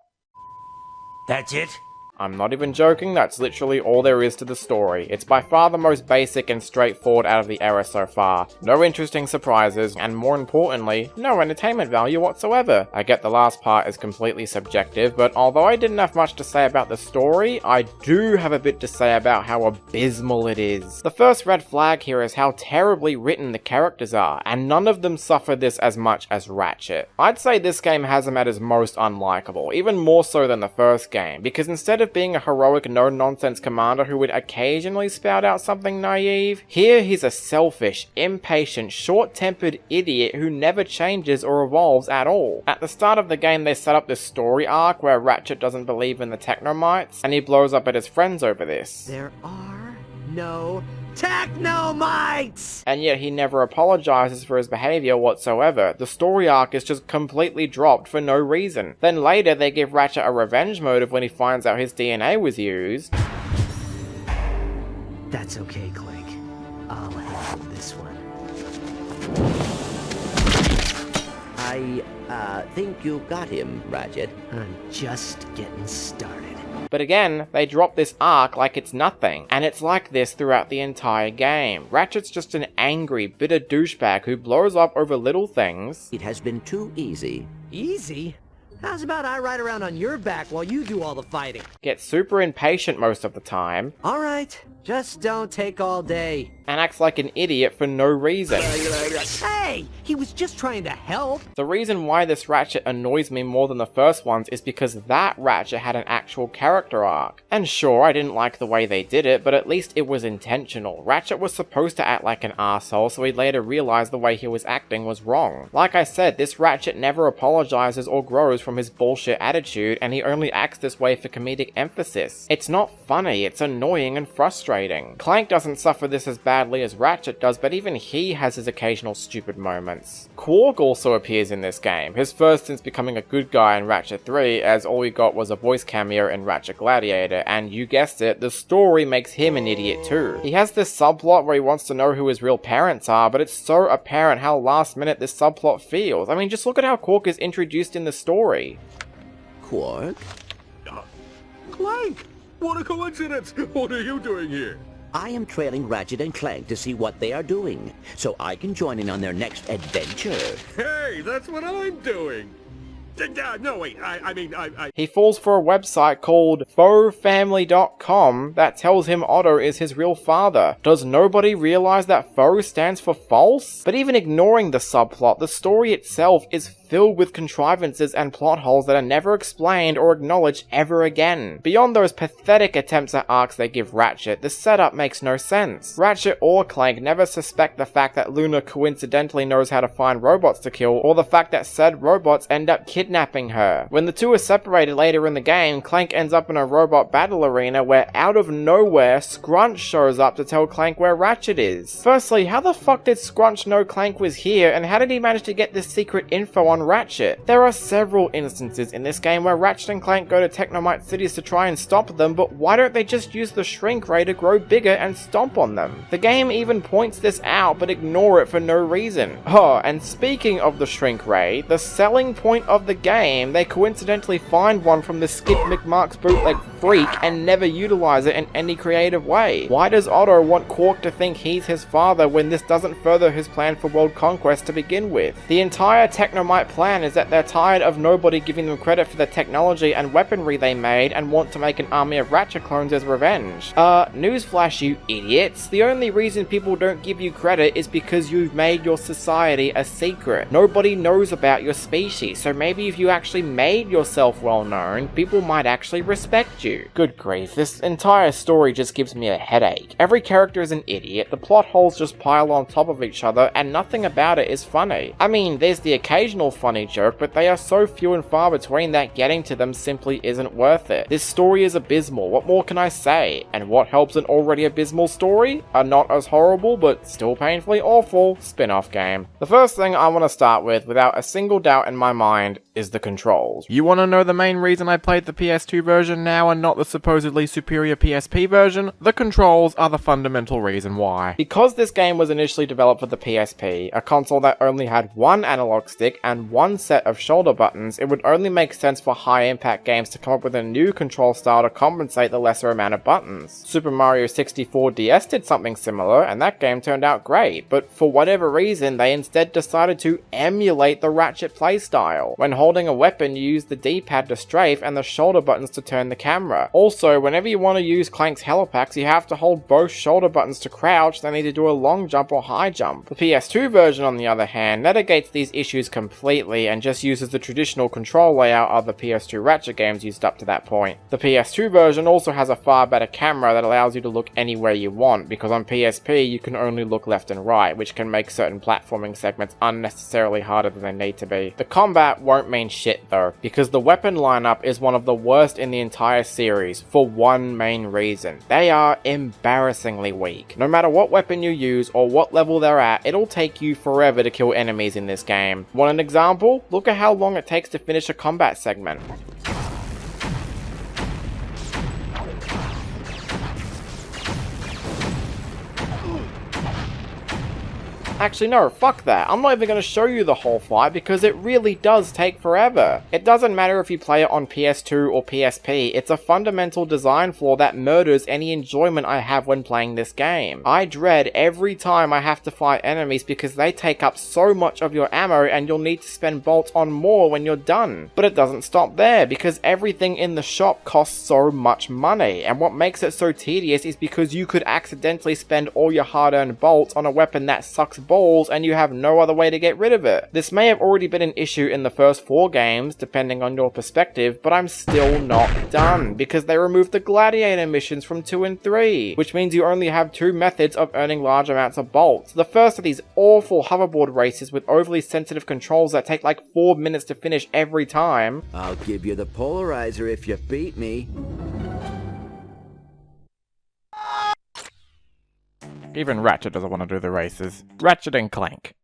That's it? I'm not even joking, that's literally all there is to the story. It's by far the most basic and straightforward out of the era so far. No interesting surprises, and more importantly, no entertainment value whatsoever. I get the last part is completely subjective, but although I didn't have much to say about the story, I do have a bit to say about how abysmal it is. The first red flag here is how terribly written the characters are, and none of them suffer this as much as Ratchet. I'd say this game has him at his most unlikable, even more so than the first game, because instead of being a heroic no-nonsense commander who would occasionally spout out something naive, here he's a selfish, impatient, short-tempered idiot who never changes or evolves at all. At the start of the game they set up this story arc where Ratchet doesn't believe in the Technomites, and he blows up at his friends over this. There are no Technomites! And yet he never apologizes for his behavior whatsoever. The story arc is just completely dropped for no reason. Then later they give Ratchet a revenge motive when he finds out his DNA was used. That's okay, Clank. I'll handle this one. I think you got him, Ratchet. I'm just getting started. But again, they drop this arc like it's nothing, and it's like this throughout the entire game. Ratchet's just an angry, bitter douchebag who blows up over little things. It has been too easy. Easy? How's about I ride around on your back while you do all the fighting? Gets super impatient most of the time. Alright, just don't take all day. And acts like an idiot for no reason. Hey! He was just trying to help! The reason why this Ratchet annoys me more than the first ones is because that Ratchet had an actual character arc. And sure, I didn't like the way they did it, but at least it was intentional. Ratchet was supposed to act like an arsehole, so he'd later realize the way he was acting was wrong. Like I said, this Ratchet never apologizes or grows from his bullshit attitude, and he only acts this way for comedic emphasis. It's not funny, it's annoying and frustrating. Clank doesn't suffer this as badly as Ratchet does, but even he has his occasional stupid moments. Quark also appears in this game, his first since becoming a good guy in Ratchet 3, as all we got was a voice cameo in Ratchet Gladiator, and you guessed it, the story makes him an idiot too. He has this subplot where he wants to know who his real parents are, but it's so apparent how last minute this subplot feels. I mean, just look at how Quark is introduced in the story. Quark? Clank! What a coincidence! What are you doing here? I am trailing Ratchet and Clank to see what they are doing, so I can join in on their next adventure. Hey, that's what I'm doing! No, wait, I mean, He falls for a website called FauxFamily.com that tells him Otto is his real father. Does nobody realize that faux stands for false? But even ignoring the subplot, the story itself is filled with contrivances and plot holes that are never explained or acknowledged ever again. Beyond those pathetic attempts at arcs they give Ratchet, the setup makes no sense. Ratchet or Clank never suspect the fact that Luna coincidentally knows how to find robots to kill, or the fact that said robots end up kidnapping her. When the two are separated later in the game, Clank ends up in a robot battle arena where out of nowhere, Scrunch shows up to tell Clank where Ratchet is. Firstly, how the fuck did Scrunch know Clank was here, and how did he manage to get this secret info on Ratchet? There are several instances in this game where Ratchet and Clank go to Technomite cities to try and stop them, but why don't they just use the shrink ray to grow bigger and stomp on them? The game even points this out, but ignore it for no reason. Oh, and speaking of the shrink ray, the selling point of the game, they coincidentally find one from the Skip McMark's bootleg Freak and never utilize it in any creative way. Why does Otto want Quark to think he's his father when this doesn't further his plan for world conquest to begin with? The entire Technomite plan is that they're tired of nobody giving them credit for the technology and weaponry they made and want to make an army of Ratchet clones as revenge. Newsflash, you idiots. The only reason people don't give you credit is because you've made your society a secret. Nobody knows about your species, so maybe if you actually made yourself well known, people might actually respect you. Good grief, this entire story just gives me a headache. Every character is an idiot, the plot holes just pile on top of each other, and nothing about it is funny. I mean, there's the occasional funny joke, but they are so few and far between that getting to them simply isn't worth it. This story is abysmal, what more can I say? And what helps an already abysmal story? A not as horrible, but still painfully awful spin-off game. The first thing I want to start with, without a single doubt in my mind, is the controls. You want to know the main reason I played the PS2 version now and not the supposedly superior PSP version, the controls are the fundamental reason why. Because this game was initially developed for the PSP, a console that only had one analog stick and one set of shoulder buttons, it would only make sense for high-impact games to come up with a new control style to compensate the lesser amount of buttons. Super Mario 64 DS did something similar, and that game turned out great, but for whatever reason, they instead decided to emulate the Ratchet playstyle. When holding a weapon, you use the D-pad to strafe and the shoulder buttons to turn the camera. Also, whenever you want to use Clank's helipacks, you have to hold both shoulder buttons to crouch, they need to do a long jump or high jump. The PS2 version, on the other hand, mitigates these issues completely and just uses the traditional control layout of the PS2 Ratchet games used up to that point. The PS2 version also has a far better camera that allows you to look anywhere you want, because on PSP you can only look left and right, which can make certain platforming segments unnecessarily harder than they need to be. The combat won't mean shit though, because the weapon lineup is one of the worst in the entire series for one main reason. They are embarrassingly weak. No matter what weapon you use or what level they're at, it'll take you forever to kill enemies in this game. Want an example? Look at how long it takes to finish a combat segment. Actually no, fuck that. I'm not even going to show you the whole fight because it really does take forever. It doesn't matter if you play it on PS2 or PSP, it's a fundamental design flaw that murders any enjoyment I have when playing this game. I dread every time I have to fight enemies because they take up so much of your ammo and you'll need to spend bolts on more when you're done. But it doesn't stop there because everything in the shop costs so much money, and what makes it so tedious is because you could accidentally spend all your hard-earned bolts on a weapon that sucks balls and you have no other way to get rid of it. This may have already been an issue in the first 4 games, depending on your perspective, but I'm still not done, because they removed the gladiator missions from 2 and 3, which means you only have 2 methods of earning large amounts of bolts. The first are these awful hoverboard races with overly sensitive controls that take like 4 minutes to finish every time. I'll give you the polarizer if you beat me. Even Ratchet doesn't want to do the races. Ratchet and Clank.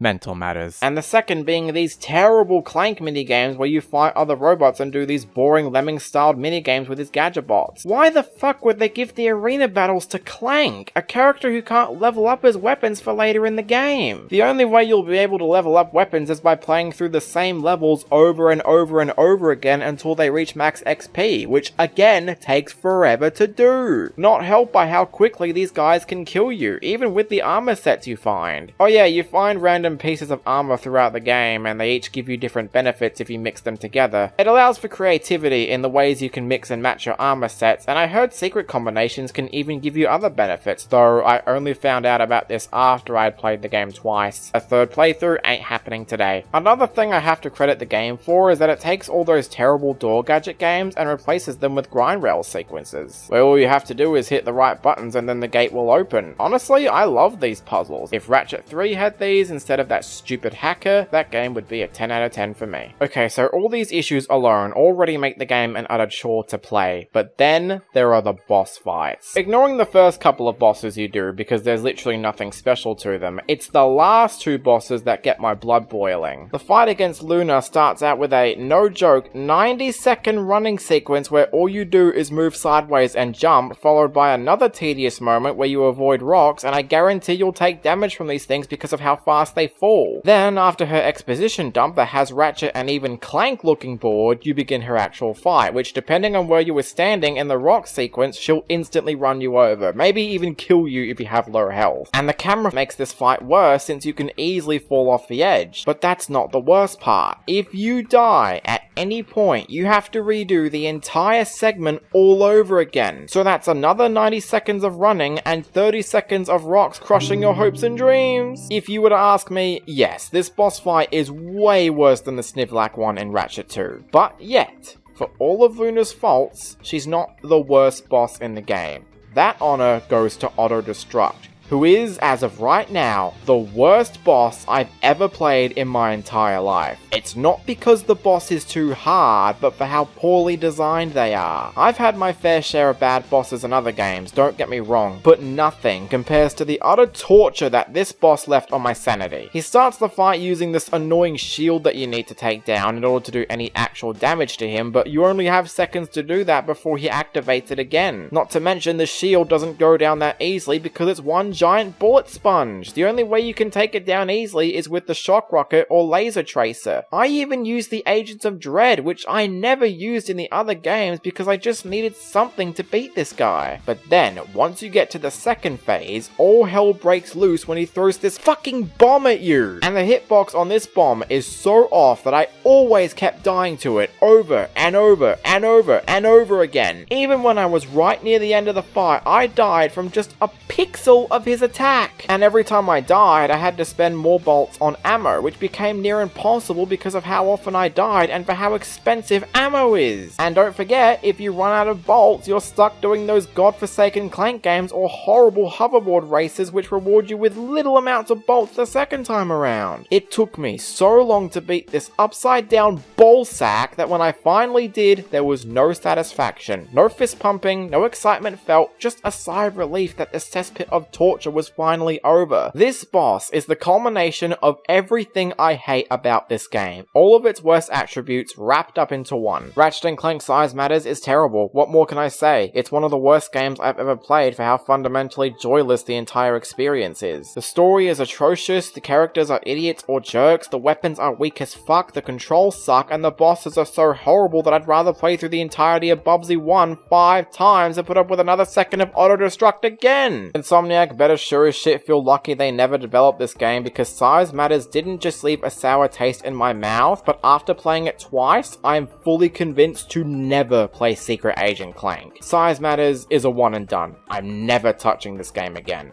Mental matters. And the second being these terrible Clank minigames where you fight other robots and do these boring Lemming-styled minigames with his gadget bots. Why the fuck would they give the arena battles to Clank, a character who can't level up his weapons for later in the game? The only way you'll be able to level up weapons is by playing through the same levels over and over and over again until they reach max XP, which again takes forever to do. Not helped by how quickly these guys can kill you, even with the armor sets you find. Oh yeah, you find random pieces of armor throughout the game, and they each give you different benefits if you mix them together. It allows for creativity in the ways you can mix and match your armor sets, and I heard secret combinations can even give you other benefits, though I only found out about this after I had played the game twice. A third playthrough ain't happening today. Another thing I have to credit the game for is that it takes all those terrible door gadget games and replaces them with grind rail sequences, where all you have to do is hit the right buttons and then the gate will open. Honestly, I love these puzzles. If Ratchet 3 had these instead of that stupid hacker, that game would be a 10 out of 10 for me. Okay, so all these issues alone already make the game an utter chore to play, but then there are the boss fights. Ignoring the first couple of bosses you do, because there's literally nothing special to them, it's the last 2 bosses that get my blood boiling. The fight against Luna starts out with a, no joke, 90-second running sequence where all you do is move sideways and jump, followed by another tedious moment where you avoid rocks, and I guarantee you'll take damage from these things because of how fast they fall. Then, after her exposition dump that has Ratchet and even Clank looking bored, you begin her actual fight, which depending on where you were standing in the rock sequence, she'll instantly run you over, maybe even kill you if you have low health. And the camera makes this fight worse since you can easily fall off the edge. But that's not the worst part. If you die at any point, you have to redo the entire segment all over again. So that's another 90 seconds of running and 30 seconds of rocks crushing your hopes and dreams. If you were to ask me, yes, this boss fight is way worse than the Snivlack one in Ratchet 2. But yet, for all of Luna's faults, she's not the worst boss in the game. That honor goes to Auto Destruct. who is, as of right now, the worst boss I've ever played in my entire life. It's not because the boss is too hard, but for how poorly designed they are. I've had my fair share of bad bosses in other games, don't get me wrong, but nothing compares to the utter torture that this boss left on my sanity. He starts the fight using this annoying shield that you need to take down in order to do any actual damage to him, but you only have seconds to do that before he activates it again. Not to mention the shield doesn't go down that easily because it's one giant bullet sponge. The only way you can take it down easily is with the shock rocket or laser tracer. I even used the Agents of Dread, which I never used in the other games because I just needed something to beat this guy. But then, once you get to the second phase, all hell breaks loose when he throws this fucking bomb at you. And the hitbox on this bomb is so off that I always kept dying to it over and over and over and over again. Even when I was right near the end of the fight, I died from just a pixel of his attack. And every time I died, I had to spend more bolts on ammo, which became near impossible because of how often I died and for how expensive ammo is. And don't forget, if you run out of bolts, you're stuck doing those godforsaken Clank games or horrible hoverboard races which reward you with little amounts of bolts the second time around. It took me so long to beat this upside down ball sack that when I finally did, there was no satisfaction, no fist pumping, no excitement felt, just a sigh of relief that the cesspit of torture was finally over. This boss is the culmination of everything I hate about this game, all of its worst attributes wrapped up into one. Ratchet & Clank Size Matters is terrible, what more can I say? It's one of the worst games I've ever played for how fundamentally joyless the entire experience is. The story is atrocious, the characters are idiots or jerks, the weapons are weak as fuck, the controls suck, and the bosses are so horrible that I'd rather play through the entirety of Bubsy 1 5 times and put up with another second of auto-destruct again! Insomniac better sure as shit feel lucky they never developed this game because Size Matters didn't just leave a sour taste in my mouth, but after playing it twice, I am fully convinced to never play Secret Agent Clank. Size Matters is a one and done. I'm never touching this game again.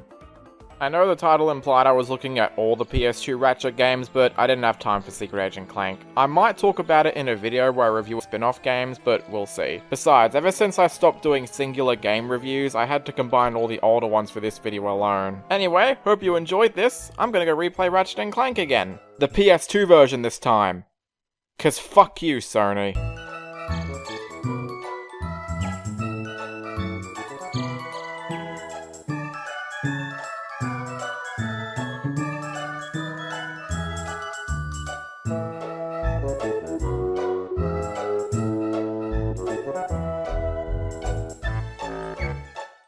I know the title implied I was looking at all the PS2 Ratchet games, but I didn't have time for Secret Agent Clank. I might talk about it in a video where I review spin-off games, but we'll see. Besides, ever since I stopped doing singular game reviews, I had to combine all the older ones for this video alone. Anyway, hope you enjoyed this. I'm gonna go replay Ratchet & Clank again. The PS2 version this time. 'Cause fuck you, Sony.